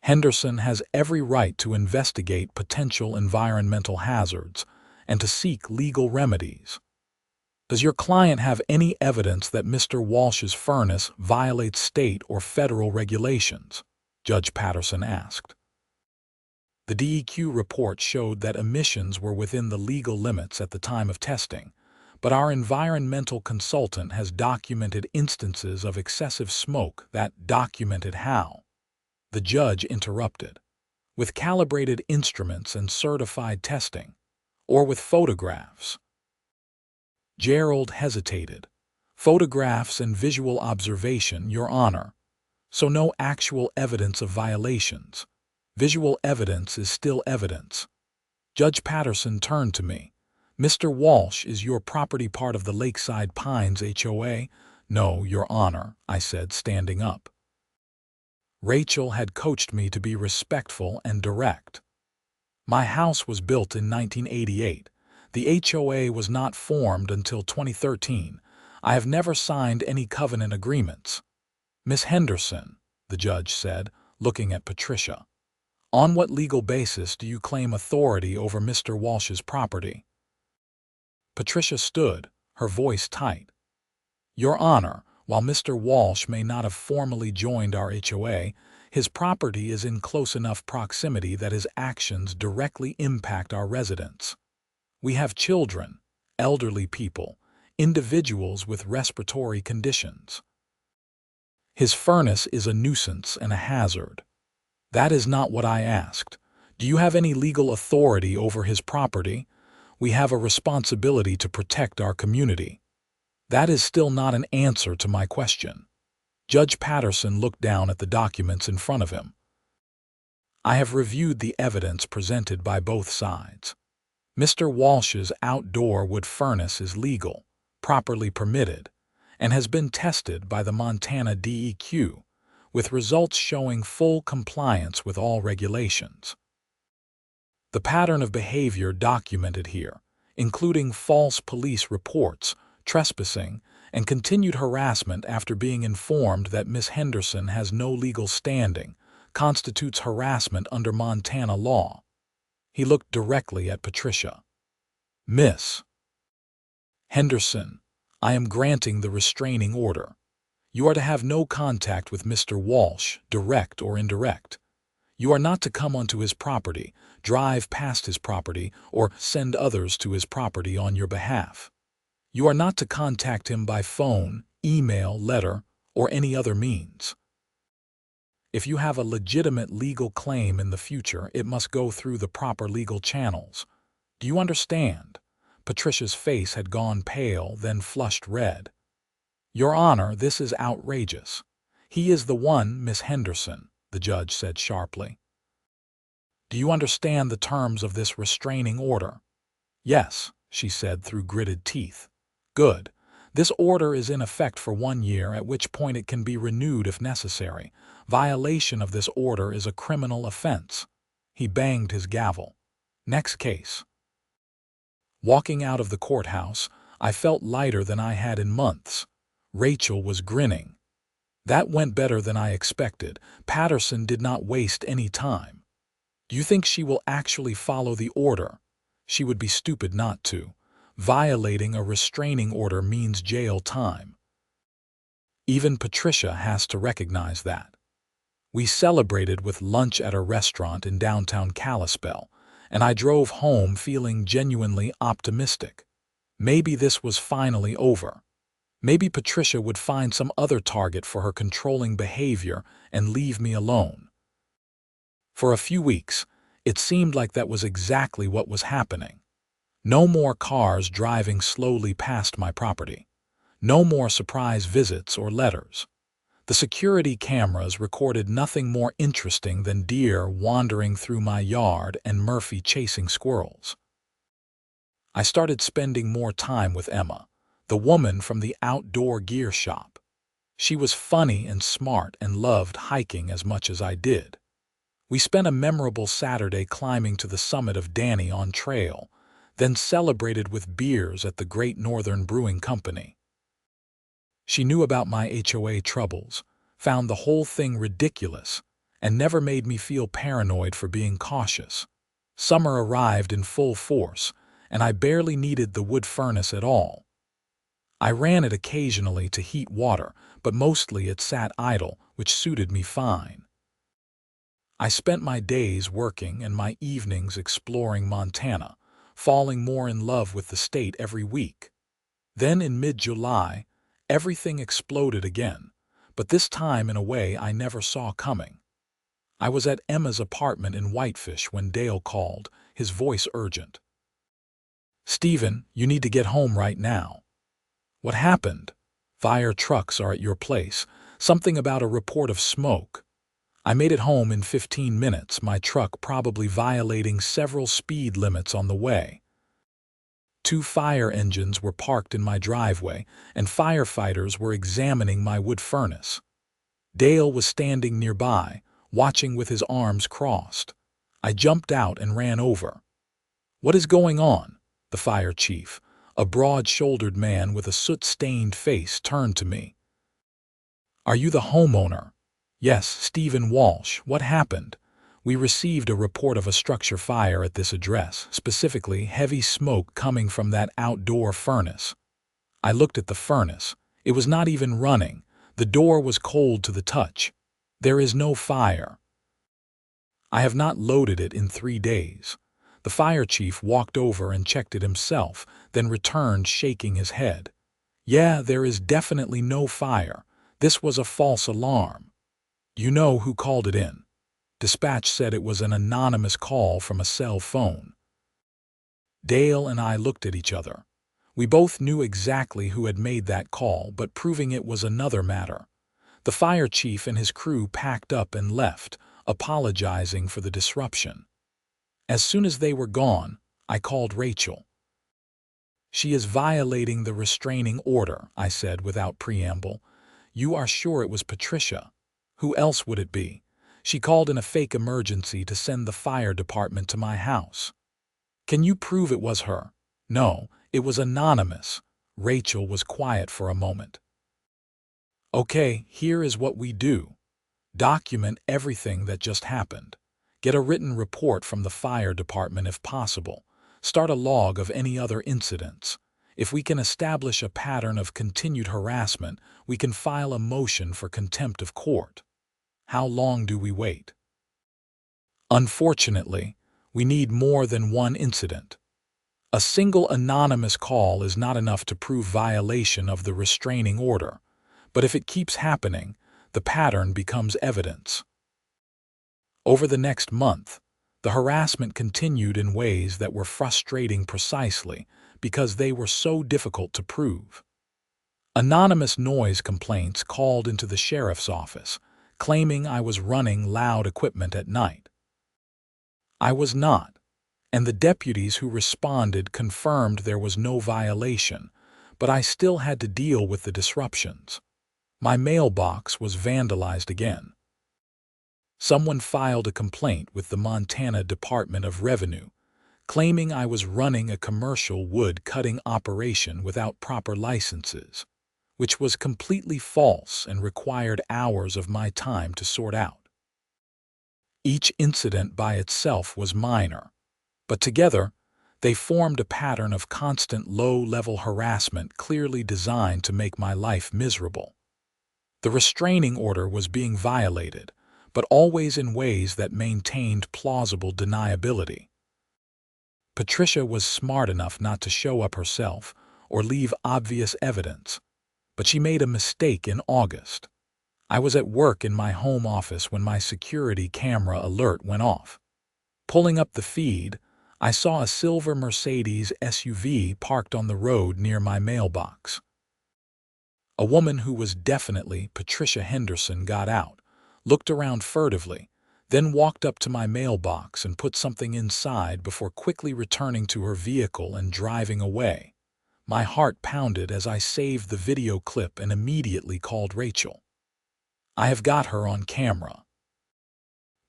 Henderson has every right to investigate potential environmental hazards and to seek legal remedies. Does your client have any evidence that Mr. Walsh's furnace violates state or federal regulations? Judge Patterson asked. The DEQ report showed that emissions were within the legal limits at the time of testing, but our environmental consultant has documented instances of excessive smoke that documented how. The judge interrupted. With calibrated instruments and certified testing, or with photographs? Gerald hesitated. Photographs and visual observation, Your Honor. So no actual evidence of violations. Visual evidence is still evidence. Judge Patterson turned to me. Mr. Walsh, is your property part of the Lakeside Pines HOA? No, Your Honor, I said, standing up. Rachel had coached me to be respectful and direct. My house was built in 1988. The HOA was not formed until 2013. I have never signed any covenant agreements. Miss Henderson, the judge said, looking at Patricia. On what legal basis do you claim authority over Mr. Walsh's property? Patricia stood, her voice tight. Your Honor, while Mr. Walsh may not have formally joined our HOA, his property is in close enough proximity that his actions directly impact our residents. We have children, elderly people, individuals with respiratory conditions. His furnace is a nuisance and a hazard. That is not what I asked. Do you have any legal authority over his property? We have a responsibility to protect our community. That is still not an answer to my question. Judge Patterson looked down at the documents in front of him. I have reviewed the evidence presented by both sides. Mr. Walsh's outdoor wood furnace is legal, properly permitted, and has been tested by the Montana DEQ, with results showing full compliance with all regulations. The pattern of behavior documented here, including false police reports, trespassing, and continued harassment after being informed that Miss Henderson has no legal standing, constitutes harassment under Montana law. He looked directly at Patricia. Miss Henderson, I am granting the restraining order. You are to have no contact with Mr. Walsh, direct or indirect. You are not to come onto his property, drive past his property, or send others to his property on your behalf. You are not to contact him by phone, email, letter, or any other means. If you have a legitimate legal claim in the future, it must go through the proper legal channels. Do you understand? Patricia's face had gone pale, then flushed red. Your Honor, this is outrageous. He is the one, Miss Henderson, the judge said sharply. Do you understand the terms of this restraining order? Yes, she said through gritted teeth. Good. This order is in effect for 1 year, at which point it can be renewed if necessary. Violation of this order is a criminal offense. He banged his gavel. Next case. Walking out of the courthouse, I felt lighter than I had in months. Rachel was grinning. That went better than I expected. Patterson did not waste any time. Do you think she will actually follow the order? She would be stupid not to. Violating a restraining order means jail time. Even Patricia has to recognize that. We celebrated with lunch at a restaurant in downtown Kalispell, and I drove home feeling genuinely optimistic. Maybe this was finally over. Maybe Patricia would find some other target for her controlling behavior and leave me alone. For a few weeks, it seemed like that was exactly what was happening. No more cars driving slowly past my property. No more surprise visits or letters. The security cameras recorded nothing more interesting than deer wandering through my yard and Murphy chasing squirrels. I started spending more time with Emma, the woman from the outdoor gear shop. She was funny and smart and loved hiking as much as I did. We spent a memorable Saturday climbing to the summit of Danny on Trail, then celebrated with beers at the Great Northern Brewing Company. She knew about my HOA troubles, found the whole thing ridiculous, and never made me feel paranoid for being cautious. Summer arrived in full force, and I barely needed the wood furnace at all. I ran it occasionally to heat water, but mostly it sat idle, which suited me fine. I spent my days working and my evenings exploring Montana, falling more in love with the state every week. Then in mid-July, everything exploded again, but this time in a way I never saw coming. I was at Emma's apartment in Whitefish when Dale called, his voice urgent. "Stephen, you need to get home right now." "What happened?" "Fire trucks are at your place. Something about a report of smoke." I made it home in 15 minutes, my truck probably violating several speed limits on the way. 2 fire engines were parked in my driveway, and firefighters were examining my wood furnace. Dale was standing nearby, watching with his arms crossed. I jumped out and ran over. "What is going on?" The fire chief, a broad-shouldered man with a soot-stained face, turned to me. "Are you the homeowner?" "Yes, Stephen Walsh. What happened?" "We received a report of a structure fire at this address, specifically heavy smoke coming from that outdoor furnace." I looked at the furnace. It was not even running. The door was cold to the touch. "There is no fire." "I have not loaded it in 3 days." The fire chief walked over and checked it himself, then returned shaking his head. "Yeah, there is definitely no fire. This was a false alarm." "You know who called it in?" Dispatch said it was an anonymous call from a cell phone. Dale and I looked at each other. We both knew exactly who had made that call, but proving it was another matter. The fire chief and his crew packed up and left, apologizing for the disruption. As soon as they were gone, I called Rachel. "She is violating the restraining order," I said without preamble. "You are sure it was Patricia? Who else would it be? She called in a fake emergency to send the fire department to my house." "Can you prove it was her?" "No, it was anonymous." Rachel was quiet for a moment. "Okay, here is what we do. Document everything that just happened. Get a written report from the fire department if possible. Start a log of any other incidents. If we can establish a pattern of continued harassment, we can file a motion for contempt of court." How long do we wait? Unfortunately, we need more than one incident. A single anonymous call is not enough to prove violation of the restraining order, but if it keeps happening, the pattern becomes evidence. Over the next month, the harassment continued in ways that were frustrating precisely because they were so difficult to prove. Anonymous noise complaints called into the sheriff's office, claiming I was running loud equipment at night. I was not, and the deputies who responded confirmed there was no violation, but I still had to deal with the disruptions. My mailbox was vandalized again. Someone filed a complaint with the Montana Department of Revenue, claiming I was running a commercial wood-cutting operation without proper licenses, which was completely false and required hours of my time to sort out. Each incident by itself was minor, but together they formed a pattern of constant low-level harassment clearly designed to make my life miserable. The restraining order was being violated, but always in ways that maintained plausible deniability. Patricia was smart enough not to show up herself or leave obvious evidence, but she made a mistake in August. I was at work in my home office when my security camera alert went off. Pulling up the feed, I saw a silver Mercedes SUV parked on the road near my mailbox. A woman who was definitely Patricia Henderson got out, looked around furtively, then walked up to my mailbox and put something inside before quickly returning to her vehicle and driving away. My heart pounded as I saved the video clip and immediately called Rachel. I have got her on camera.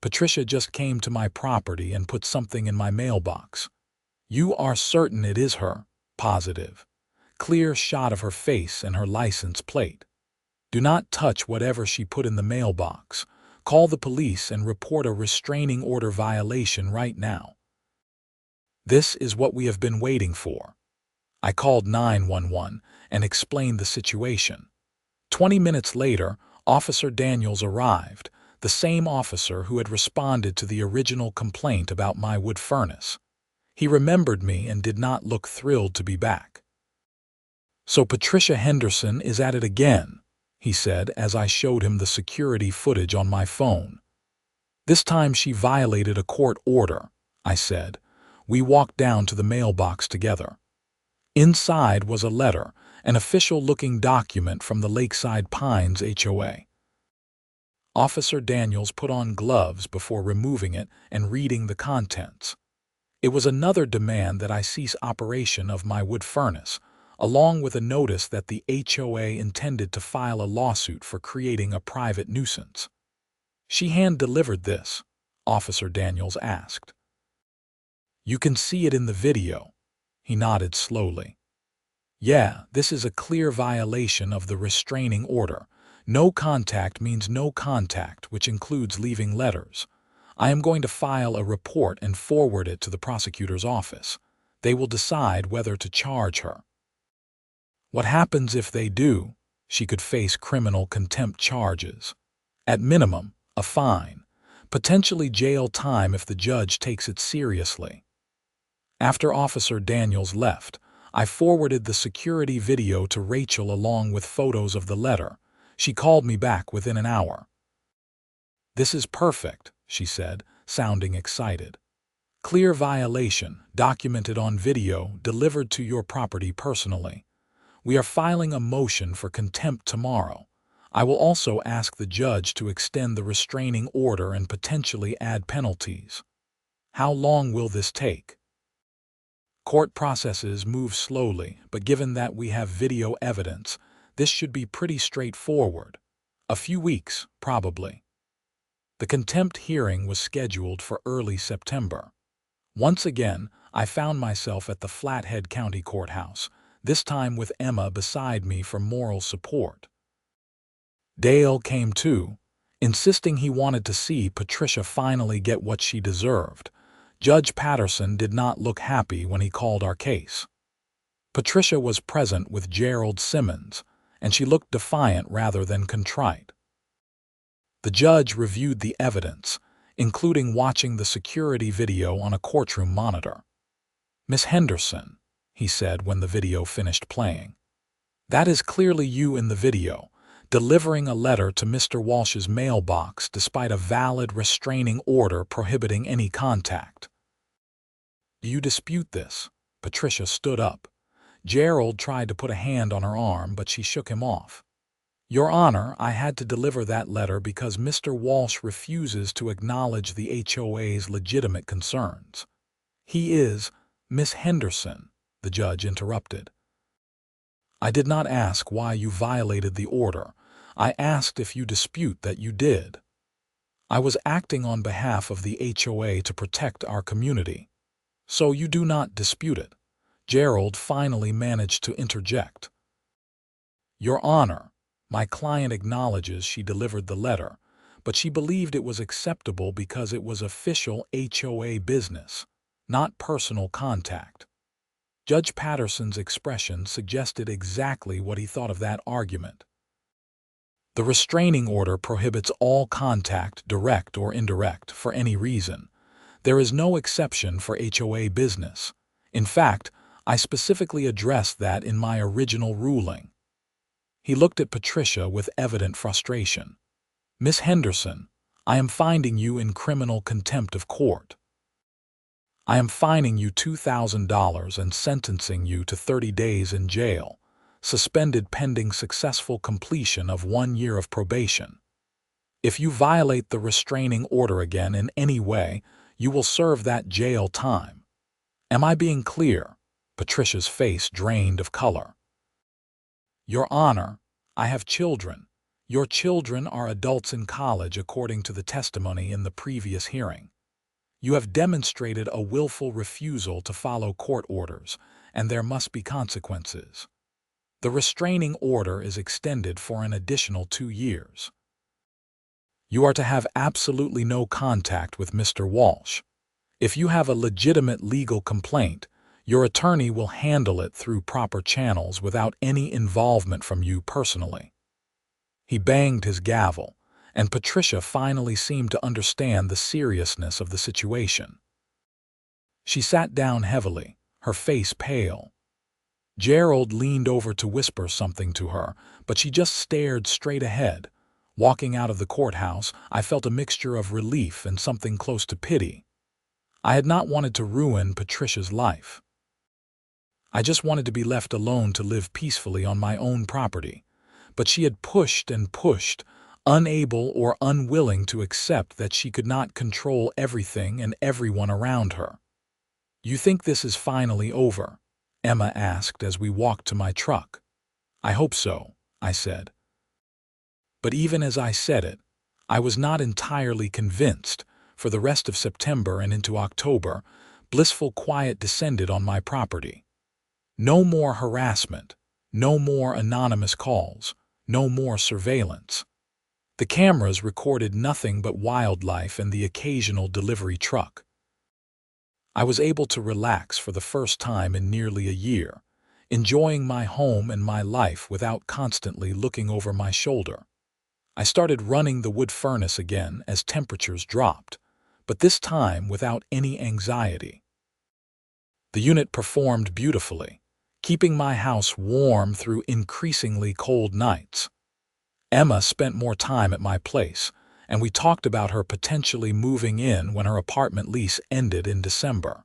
Patricia just came to my property and put something in my mailbox. You are certain it is her? Positive. Clear shot of her face and her license plate. Do not touch whatever she put in the mailbox. Call the police and report a restraining order violation right now. This is what we have been waiting for. I called 911 and explained the situation. 20 minutes later, Officer Daniels arrived, the same officer who had responded to the original complaint about my wood furnace. He remembered me and did not look thrilled to be back. So Patricia Henderson is at it again, he said as I showed him the security footage on my phone. This time she violated a court order, I said. We walked down to the mailbox together. Inside was a letter, an official-looking document from the Lakeside Pines HOA. Officer Daniels put on gloves before removing it and reading the contents. It was another demand that I cease operation of my wood furnace, along with a notice that the HOA intended to file a lawsuit for creating a private nuisance. She hand-delivered this, Officer Daniels asked. You can see it in the video. He nodded slowly. Yeah, this is a clear violation of the restraining order. No contact means no contact, which includes leaving letters. I am going to file a report and forward it to the prosecutor's office. They will decide whether to charge her. What happens if they do? She could face criminal contempt charges. At minimum, a fine. Potentially jail time if the judge takes it seriously. After Officer Daniels left, I forwarded the security video to Rachel along with photos of the letter. She called me back within an hour. This is perfect, she said, sounding excited. Clear violation, documented on video, delivered to your property personally. We are filing a motion for contempt tomorrow. I will also ask the judge to extend the restraining order and potentially add penalties. How long will this take? Court processes move slowly, but given that we have video evidence, this should be pretty straightforward. A few weeks, probably. The contempt hearing was scheduled for early September. Once again, I found myself at the Flathead County Courthouse, this time with Emma beside me for moral support. Dale came too, insisting he wanted to see Patricia finally get what she deserved. Judge Patterson did not look happy when he called our case. Patricia was present with Gerald Simmons, and she looked defiant rather than contrite. The judge reviewed the evidence, including watching the security video on a courtroom monitor. Miss Henderson, he said when the video finished playing. That is clearly you in the video, delivering a letter to Mr. Walsh's mailbox despite a valid restraining order prohibiting any contact. Do you dispute this? Patricia stood up. Gerald tried to put a hand on her arm, but she shook him off. Your Honor, I had to deliver that letter because Mr. Walsh refuses to acknowledge the HOA's legitimate concerns. He is, Miss Henderson, the judge interrupted. I did not ask why you violated the order. I asked if you dispute that you did. I was acting on behalf of the HOA to protect our community. So you do not dispute it. Gerald finally managed to interject. Your Honor, my client acknowledges she delivered the letter, but she believed it was acceptable because it was official HOA business, not personal contact. Judge Patterson's expression suggested exactly what he thought of that argument. The restraining order prohibits all contact, direct or indirect, for any reason. There is no exception for HOA business. In fact, I specifically addressed that in my original ruling. He looked at Patricia with evident frustration. "Miss Henderson, I am finding you in criminal contempt of court. I am fining you $2,000 and sentencing you to 30 days in jail, suspended pending successful completion of 1 year of probation. If you violate the restraining order again in any way, you will serve that jail time. Am I being clear?" Patricia's face drained of color. "Your Honor, I have children. Your children are adults in college according to the testimony in the previous hearing. You have demonstrated a willful refusal to follow court orders, and there must be consequences. The restraining order is extended for an additional 2 years. You are to have absolutely no contact with Mr. Walsh. If you have a legitimate legal complaint, your attorney will handle it through proper channels without any involvement from you personally." He banged his gavel, and Patricia finally seemed to understand the seriousness of the situation. She sat down heavily, her face pale. Gerald leaned over to whisper something to her, but she just stared straight ahead. Walking out of the courthouse, I felt a mixture of relief and something close to pity. I had not wanted to ruin Patricia's life. I just wanted to be left alone to live peacefully on my own property. But she had pushed and pushed, unable or unwilling to accept that she could not control everything and everyone around her. "You think this is finally over?" Emma asked as we walked to my truck. "I hope so," I said. But even as I said it, I was not entirely convinced. For the rest of September and into October, blissful quiet descended on my property. No more harassment, no more anonymous calls, no more surveillance. The cameras recorded nothing but wildlife and the occasional delivery truck. I was able to relax for the first time in nearly a year, enjoying my home and my life without constantly looking over my shoulder. I started running the wood furnace again as temperatures dropped, but this time without any anxiety. The unit performed beautifully, keeping my house warm through increasingly cold nights. Emma spent more time at my place, and we talked about her potentially moving in when her apartment lease ended in December.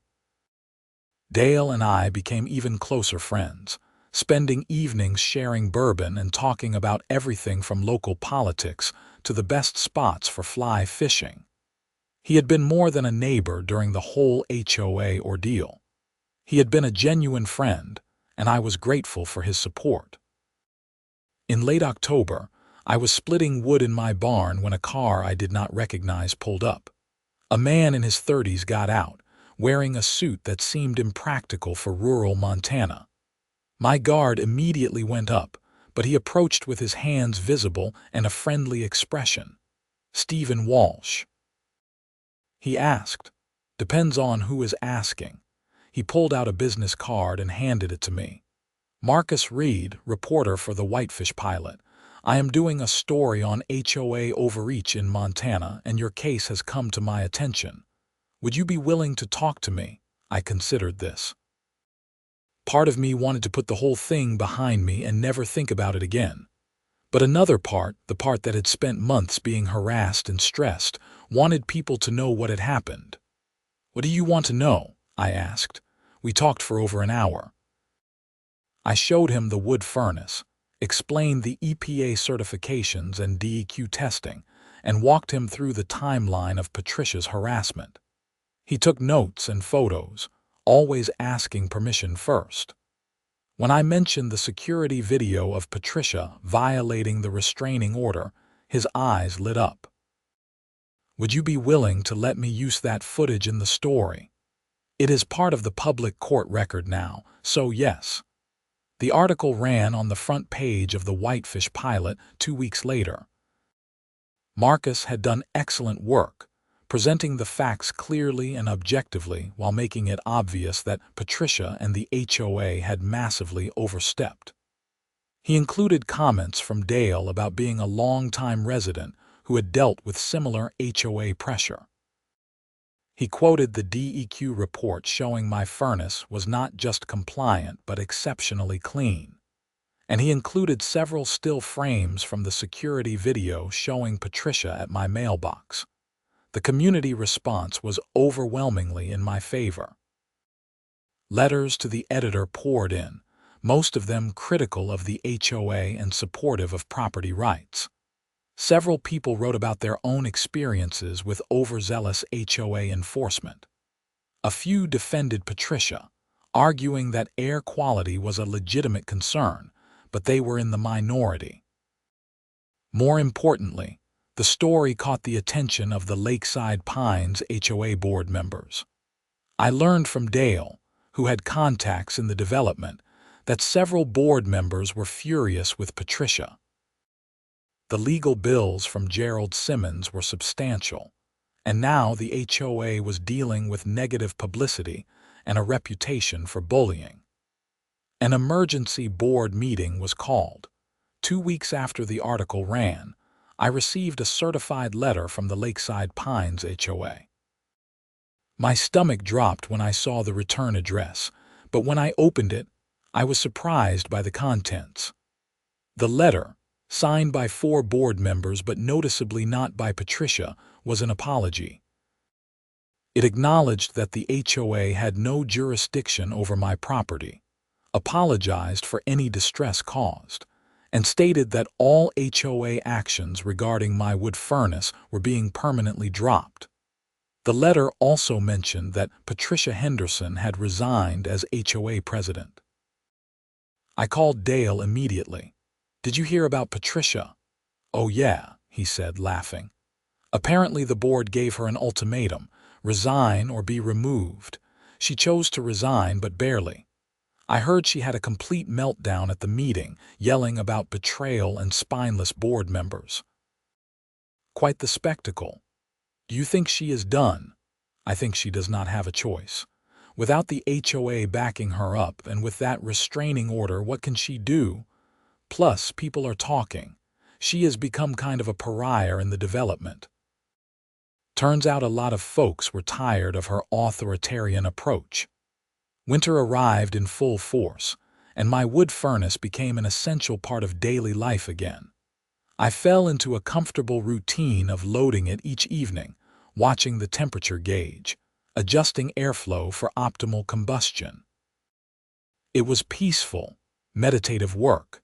Dale and I became even closer friends, spending evenings sharing bourbon and talking about everything from local politics to the best spots for fly fishing. He had been more than a neighbor during the whole HOA ordeal. He had been a genuine friend, and I was grateful for his support. In late October, I was splitting wood in my barn when a car I did not recognize pulled up. A man in his 30s got out, wearing a suit that seemed impractical for rural Montana. My guard immediately went up, but he approached with his hands visible and a friendly expression. "Stephen Walsh?" he asked. "Depends on who is asking." He pulled out a business card and handed it to me. "Marcus Reed, reporter for the Whitefish pilot. I am doing a story on HOA overreach in Montana, and your case has come to my attention. Would you be willing to talk to me?" I considered this. Part of me wanted to put the whole thing behind me and never think about it again. But another part, the part that had spent months being harassed and stressed, wanted people to know what had happened. "What do you want to know?" I asked. We talked for over an hour. I showed him the wood furnace, explained the EPA certifications and DEQ testing, and walked him through the timeline of Patricia's harassment. He took notes and photos, always asking permission first. When I mentioned the security video of Patricia violating the restraining order, his eyes lit up. "Would you be willing to let me use that footage in the story? It is part of the public court record now, so yes." The article ran on the front page of the Whitefish pilot 2 weeks later. Marcus had done excellent work, presenting the facts clearly and objectively while making it obvious that Patricia and the HOA had massively overstepped. He included comments from Dale about being a long-time resident who had dealt with similar HOA pressure. He quoted the DEQ report showing my furnace was not just compliant but exceptionally clean. And he included several still frames from the security video showing Patricia at my mailbox. The community response was overwhelmingly in my favor. Letters to the editor poured in, most of them critical of the HOA and supportive of property rights. Several people wrote about their own experiences with overzealous HOA enforcement. A few defended Patricia, arguing that air quality was a legitimate concern, but they were in the minority. More importantly, the story caught the attention of the Lakeside Pines HOA board members. I learned from Dale, who had contacts in the development, that several board members were furious with Patricia. The legal bills from Gerald Simmons were substantial, and now the HOA was dealing with negative publicity and a reputation for bullying. An emergency board meeting was called. 2 weeks after the article ran, I received a certified letter from the Lakeside Pines HOA. My stomach dropped when I saw the return address, but when I opened it, I was surprised by the contents. The letter, signed by 4 board members but noticeably not by Patricia, was an apology. It acknowledged that the HOA had no jurisdiction over my property, apologized for any distress caused, and stated that all HOA actions regarding my wood furnace were being permanently dropped. The letter also mentioned that Patricia Henderson had resigned as HOA president. I called Dale immediately. "Did you hear about Patricia?" "Oh yeah," he said, laughing. "Apparently the board gave her an ultimatum, resign or be removed. She chose to resign, but barely. I heard she had a complete meltdown at the meeting, yelling about betrayal and spineless board members. Quite the spectacle. Do you think she is done? I think she does not have a choice. Without the HOA backing her up and with that restraining order, what can she do? Plus, people are talking. She has become kind of a pariah in the development. Turns out a lot of folks were tired of her authoritarian approach. Winter arrived in full force, and my wood furnace became an essential part of daily life again. I fell into a comfortable routine of loading it each evening, watching the temperature gauge, adjusting airflow for optimal combustion. It was peaceful, meditative work.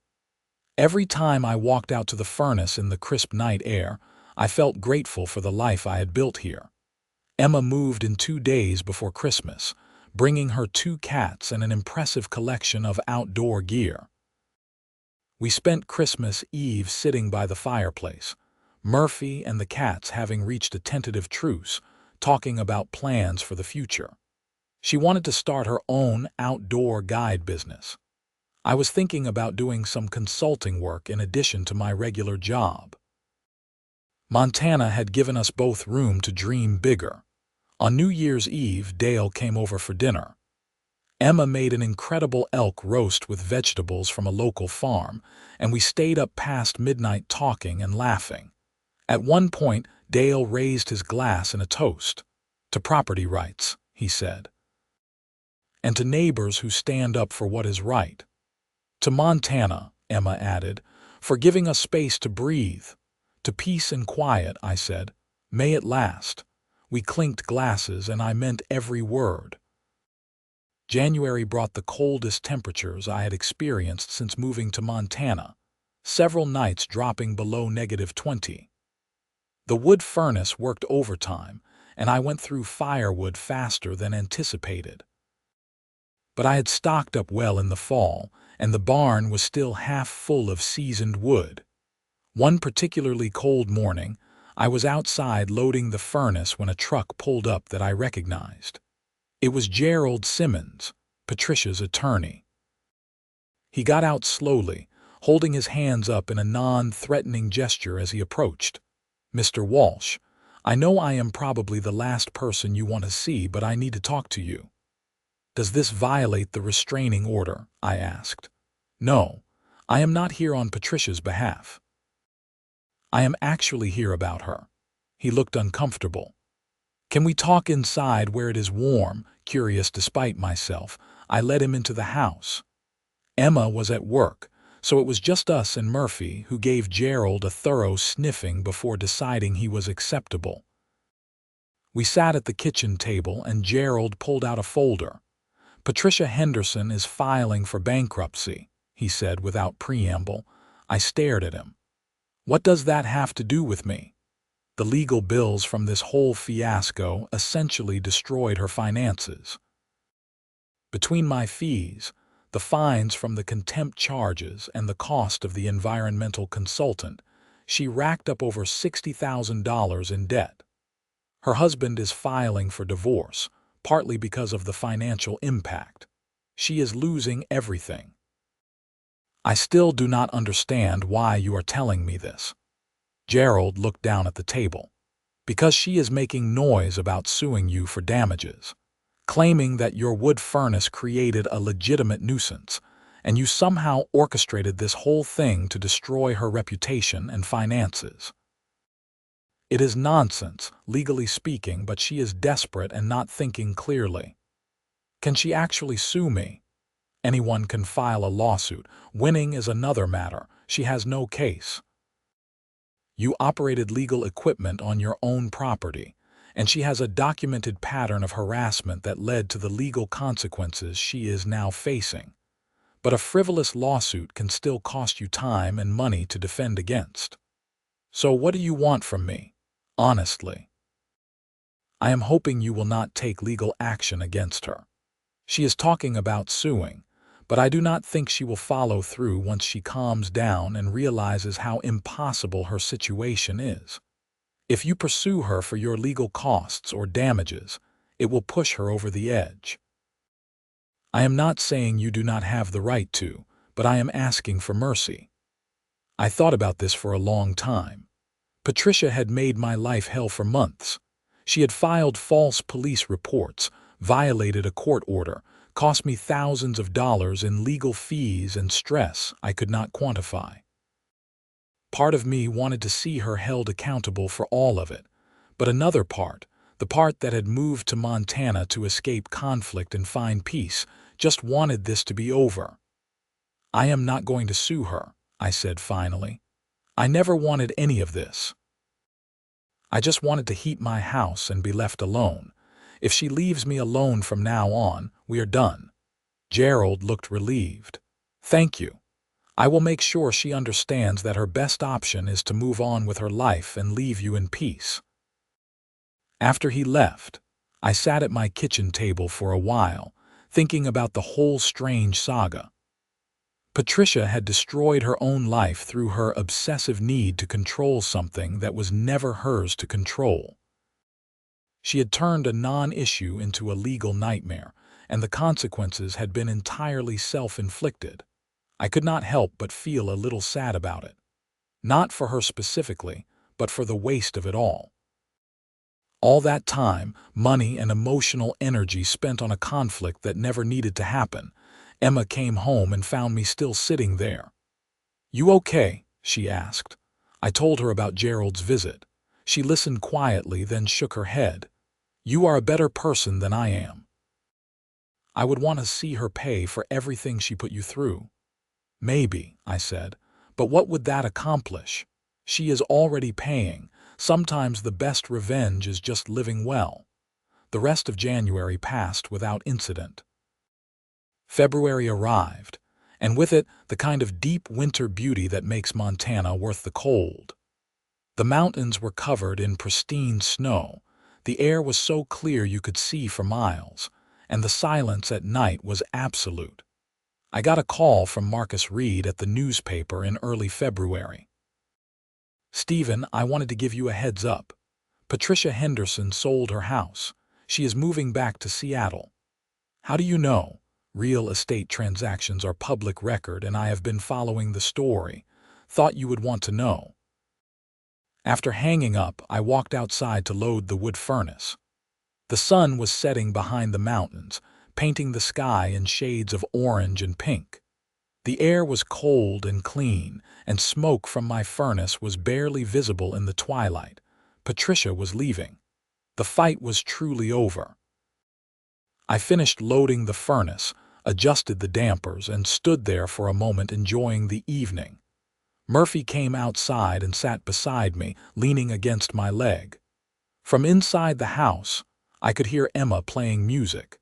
Every time I walked out to the furnace in the crisp night air, I felt grateful for the life I had built here. Emma moved in 2 days before Christmas, bringing her 2 cats and an impressive collection of outdoor gear. We spent Christmas Eve sitting by the fireplace, Murphy and the cats having reached a tentative truce, talking about plans for the future. She wanted to start her own outdoor guide business. I was thinking about doing some consulting work in addition to my regular job. Montana had given us both room to dream bigger. On New Year's Eve, Dale came over for dinner. Emma made an incredible elk roast with vegetables from a local farm, and we stayed up past midnight talking and laughing. At one point, Dale raised his glass in a toast. "To property rights," he said. "And to neighbors who stand up for what is right." "To Montana," Emma added, "for giving us space to breathe." "To peace and quiet," I said. "May it last." We clinked glasses, and I meant every word. January brought the coldest temperatures I had experienced since moving to Montana, several nights dropping below -20. The wood furnace worked overtime, and I went through firewood faster than anticipated. But I had stocked up well in the fall, and the barn was still half full of seasoned wood. One particularly cold morning, I was outside loading the furnace when a truck pulled up that I recognized. It was Gerald Simmons, Patricia's attorney. He got out slowly, holding his hands up in a non-threatening gesture as he approached. Mr. Walsh, I know I am probably the last person you want to see, but I need to talk to you. Does this violate the restraining order? I asked. No, I am not here on Patricia's behalf. I am actually here about her. He looked uncomfortable. Can we talk inside where it is warm? Curious despite myself, I led him into the house. Emma was at work, so it was just us and Murphy, who gave Gerald a thorough sniffing before deciding he was acceptable. We sat at the kitchen table and Gerald pulled out a folder. Patricia Henderson is filing for bankruptcy, he said without preamble. I stared at him. What does that have to do with me? The legal bills from this whole fiasco essentially destroyed her finances. Between my fees, the fines from the contempt charges, and the cost of the environmental consultant, she racked up over $60,000 in debt. Her husband is filing for divorce, partly because of the financial impact. She is losing everything. I still do not understand why you are telling me this. Gerald looked down at the table. Because she is making noise about suing you for damages, claiming that your wood furnace created a legitimate nuisance, and you somehow orchestrated this whole thing to destroy her reputation and finances. It is nonsense, legally speaking, but she is desperate and not thinking clearly. Can she actually sue me? Anyone can file a lawsuit. Winning is another matter. She has no case. You operated legal equipment on your own property, and she has a documented pattern of harassment that led to the legal consequences she is now facing. But a frivolous lawsuit can still cost you time and money to defend against. So what do you want from me? Honestly. I am hoping you will not take legal action against her. She is talking about suing, but I do not think she will follow through once she calms down and realizes how impossible her situation is. If you pursue her for your legal costs or damages, it will push her over the edge. I am not saying you do not have the right to, but I am asking for mercy. I thought about this for a long time. Patricia had made my life hell for months. She had filed false police reports, violated a court order, cost me thousands of dollars in legal fees and stress I could not quantify. Part of me wanted to see her held accountable for all of it, but another part, the part that had moved to Montana to escape conflict and find peace, just wanted this to be over. I am not going to sue her, I said finally. I never wanted any of this. I just wanted to heat my house and be left alone. If she leaves me alone from now on, we are done. Gerald looked relieved. Thank you. I will make sure she understands that her best option is to move on with her life and leave you in peace. After he left, I sat at my kitchen table for a while, thinking about the whole strange saga. Patricia had destroyed her own life through her obsessive need to control something that was never hers to control. She had turned a non-issue into a legal nightmare, and the consequences had been entirely self-inflicted. I could not help but feel a little sad about it. Not for her specifically, but for the waste of it all. All that time, money, and emotional energy spent on a conflict that never needed to happen. Emma came home and found me still sitting there. "You okay?" she asked. I told her about Gerald's visit. She listened quietly, then shook her head. "You are a better person than I am." "I would want to see her pay for everything she put you through." "Maybe," I said, "but what would that accomplish? She is already paying. Sometimes the best revenge is just living well." The rest of January passed without incident. February arrived, and with it the kind of deep winter beauty that makes Montana worth the cold. The mountains were covered in pristine snow, the air was so clear you could see for miles, and the silence at night was absolute. I got a call from Marcus Reed at the newspaper in early February. "Stephen, I wanted to give you a heads up. Patricia Henderson sold her house. She is moving back to Seattle." "How do you know?" "Real estate transactions are public record, and I have been following the story. Thought you would want to know." After hanging up, I walked outside to load the wood furnace. The sun was setting behind the mountains, painting the sky in shades of orange and pink. The air was cold and clean, and smoke from my furnace was barely visible in the twilight. Patricia was leaving. The fight was truly over. I finished loading the furnace, adjusted the dampers, and stood there for a moment enjoying the evening. Murphy came outside and sat beside me, leaning against my leg. From inside the house, I could hear Emma playing music.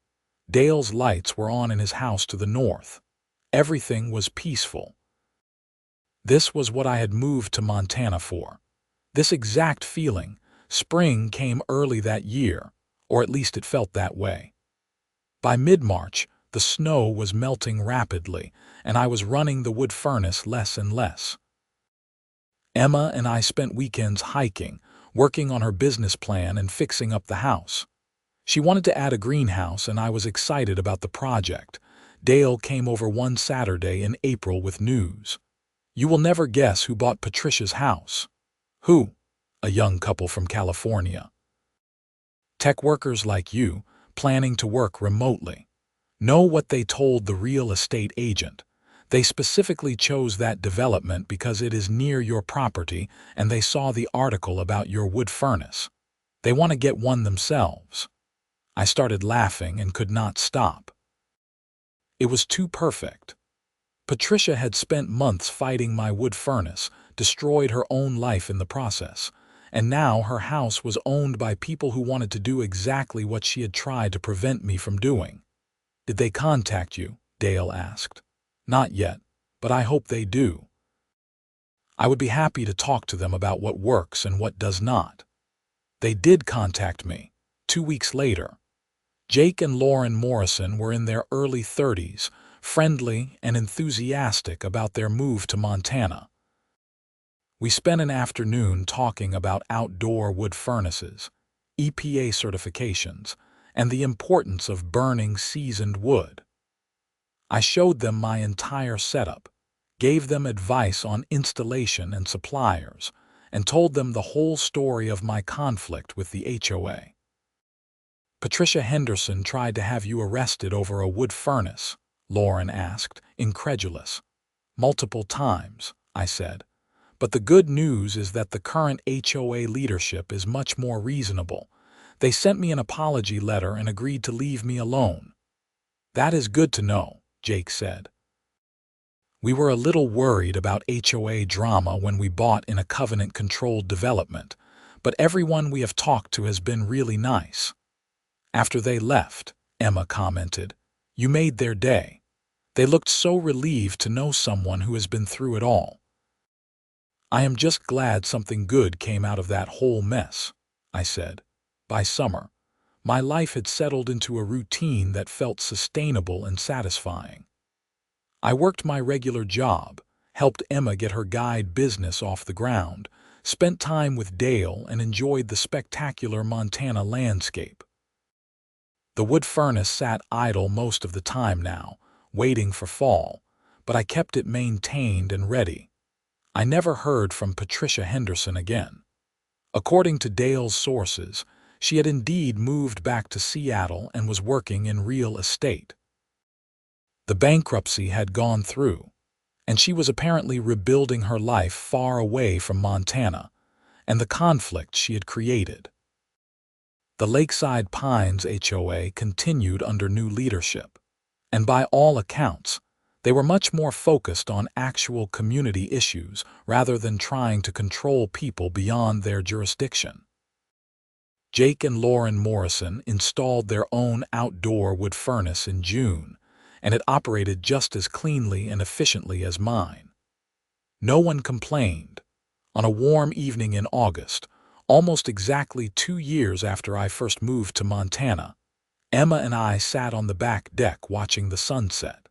Dale's lights were on in his house to the north. Everything was peaceful. This was what I had moved to Montana for. This exact feeling. Spring came early that year, or at least it felt that way. By mid-March, the snow was melting rapidly, and I was running the wood furnace less and less. Emma and I spent weekends hiking, working on her business plan and fixing up the house. She wanted to add a greenhouse, and I was excited about the project. Dale came over one Saturday in April with news. You will never guess who bought Patricia's house. Who? A young couple from California. Tech workers like you, planning to work remotely. Know what they told the real estate agent. They specifically chose that development because it is near your property, and they saw the article about your wood furnace. They want to get one themselves. I started laughing and could not stop. It was too perfect. Patricia had spent months fighting my wood furnace, destroyed her own life in the process, and now her house was owned by people who wanted to do exactly what she had tried to prevent me from doing. Did they contact you? Dale asked. Not yet, but I hope they do. I would be happy to talk to them about what works and what does not. They did contact me, 2 weeks later. Jake and Lauren Morrison were in their early 30s, friendly and enthusiastic about their move to Montana. We spent an afternoon talking about outdoor wood furnaces, EPA certifications, and the importance of burning seasoned wood. I showed them my entire setup, gave them advice on installation and suppliers, and told them the whole story of my conflict with the HOA. Patricia Henderson tried to have you arrested over a wood furnace, Lauren asked, incredulous. Multiple times, I said. But the good news is that the current HOA leadership is much more reasonable. They sent me an apology letter and agreed to leave me alone. That is good to know, Jake said. We were a little worried about HOA drama when we bought in a covenant-controlled development, but everyone we have talked to has been really nice. After they left, Emma commented, you made their day. They looked so relieved to know someone who has been through it all. I am just glad something good came out of that whole mess, I said. By summer, my life had settled into a routine that felt sustainable and satisfying. I worked my regular job, helped Emma get her guide business off the ground, spent time with Dale, and enjoyed the spectacular Montana landscape. The wood furnace sat idle most of the time now, waiting for fall, but I kept it maintained and ready. I never heard from Patricia Henderson again. According to Dale's sources, she had indeed moved back to Seattle and was working in real estate. The bankruptcy had gone through, and she was apparently rebuilding her life far away from Montana and the conflict she had created. The Lakeside Pines HOA continued under new leadership, and by all accounts, they were much more focused on actual community issues rather than trying to control people beyond their jurisdiction. Jake and Lauren Morrison installed their own outdoor wood furnace in June, and it operated just as cleanly and efficiently as mine. No one complained. On a warm evening in August, almost exactly 2 years after I first moved to Montana, Emma and I sat on the back deck watching the sunset.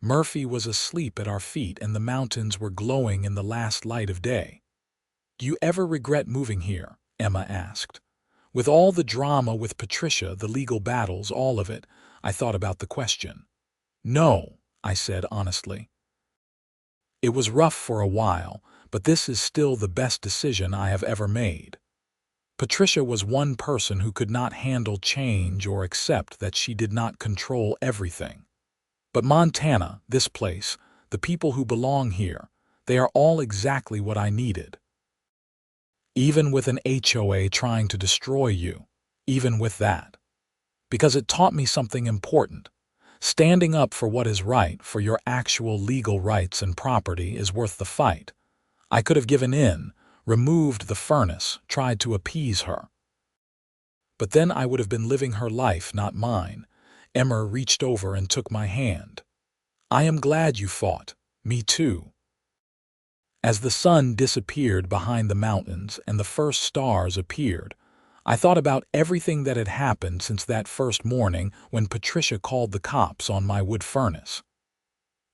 Murphy was asleep at our feet and the mountains were glowing in the last light of day. Do you ever regret moving here? Emma asked. With all the drama with Patricia, the legal battles, all of it, I thought about the question. No, I said honestly. It was rough for a while, but this is still the best decision I have ever made. Patricia was one person who could not handle change or accept that she did not control everything. But Montana, this place, the people who belong here, they are all exactly what I needed. Even with an HOA trying to destroy you, even with that. Because it taught me something important. Standing up for what is right, for your actual legal rights and property, is worth the fight. I could have given in, removed the furnace, tried to appease her. But then I would have been living her life, not mine. Emmer reached over and took my hand. I am glad you fought. Me too. As the sun disappeared behind the mountains and the first stars appeared, I thought about everything that had happened since that first morning when Patricia called the cops on my wood furnace.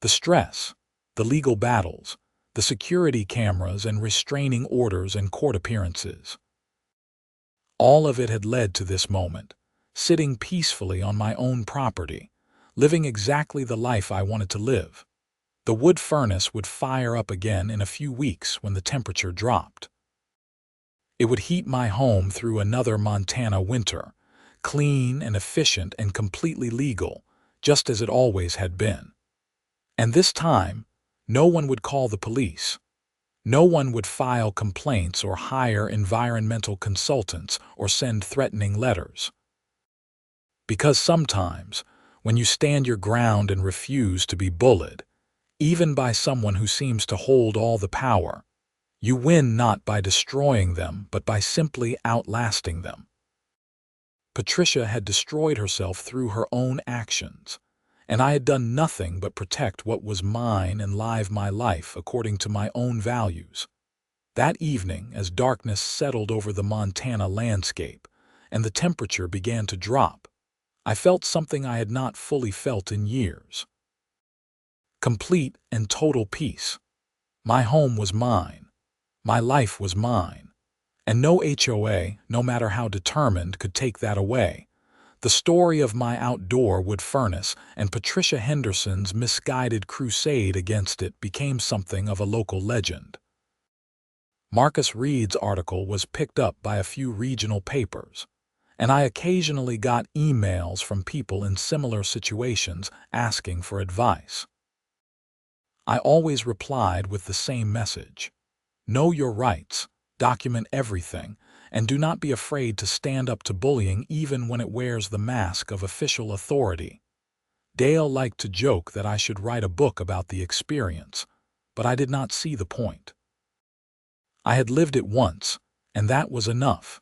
The stress, the legal battles, the security cameras and restraining orders and court appearances. All of it had led to this moment, sitting peacefully on my own property, living exactly the life I wanted to live. The wood furnace would fire up again in a few weeks when the temperature dropped. It would heat my home through another Montana winter, clean and efficient and completely legal, just as it always had been. And this time, no one would call the police. No one would file complaints or hire environmental consultants or send threatening letters. Because sometimes, when you stand your ground and refuse to be bullied, even by someone who seems to hold all the power, you win not by destroying them, but by simply outlasting them. Patricia had destroyed herself through her own actions, and I had done nothing but protect what was mine and live my life according to my own values. That evening, as darkness settled over the Montana landscape and the temperature began to drop, I felt something I had not fully felt in years. Complete and total peace. My home was mine. My life was mine, and no HOA, no matter how determined, could take that away. The story of my outdoor wood furnace and Patricia Henderson's misguided crusade against it became something of a local legend. Marcus Reed's article was picked up by a few regional papers, and I occasionally got emails from people in similar situations asking for advice. I always replied with the same message. Know your rights, document everything, and do not be afraid to stand up to bullying even when it wears the mask of official authority. Dale liked to joke that I should write a book about the experience, but I did not see the point. I had lived it once, and that was enough.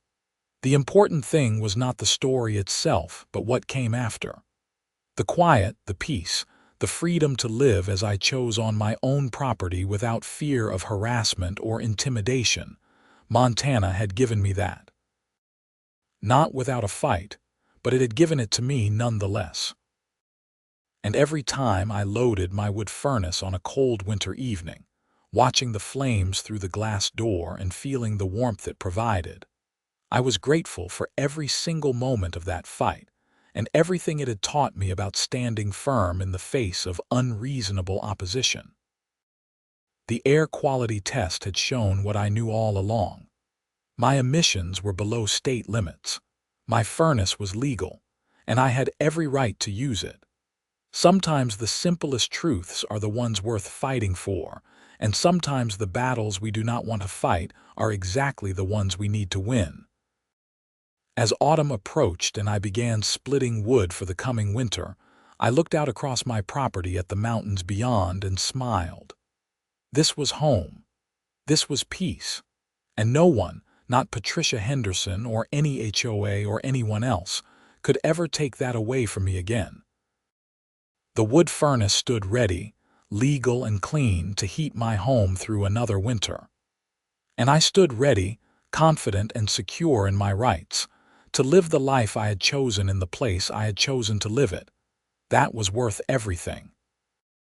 The important thing was not the story itself, but what came after. The quiet, the peace, the freedom to live as I chose on my own property without fear of harassment or intimidation. Montana had given me that. Not without a fight, but it had given it to me nonetheless. And every time I loaded my wood furnace on a cold winter evening, watching the flames through the glass door and feeling the warmth it provided, I was grateful for every single moment of that fight, and everything it had taught me about standing firm in the face of unreasonable opposition. The air quality test had shown what I knew all along. My emissions were below state limits. My furnace was legal, and I had every right to use it. Sometimes the simplest truths are the ones worth fighting for, and sometimes the battles we do not want to fight are exactly the ones we need to win. As autumn approached and I began splitting wood for the coming winter, I looked out across my property at the mountains beyond and smiled. This was home. This was peace. And no one, not Patricia Henderson or any HOA or anyone else, could ever take that away from me again. The wood furnace stood ready, legal and clean, to heat my home through another winter. And I stood ready, confident and secure in my rights, to live the life I had chosen in the place I had chosen to live it. That was worth everything.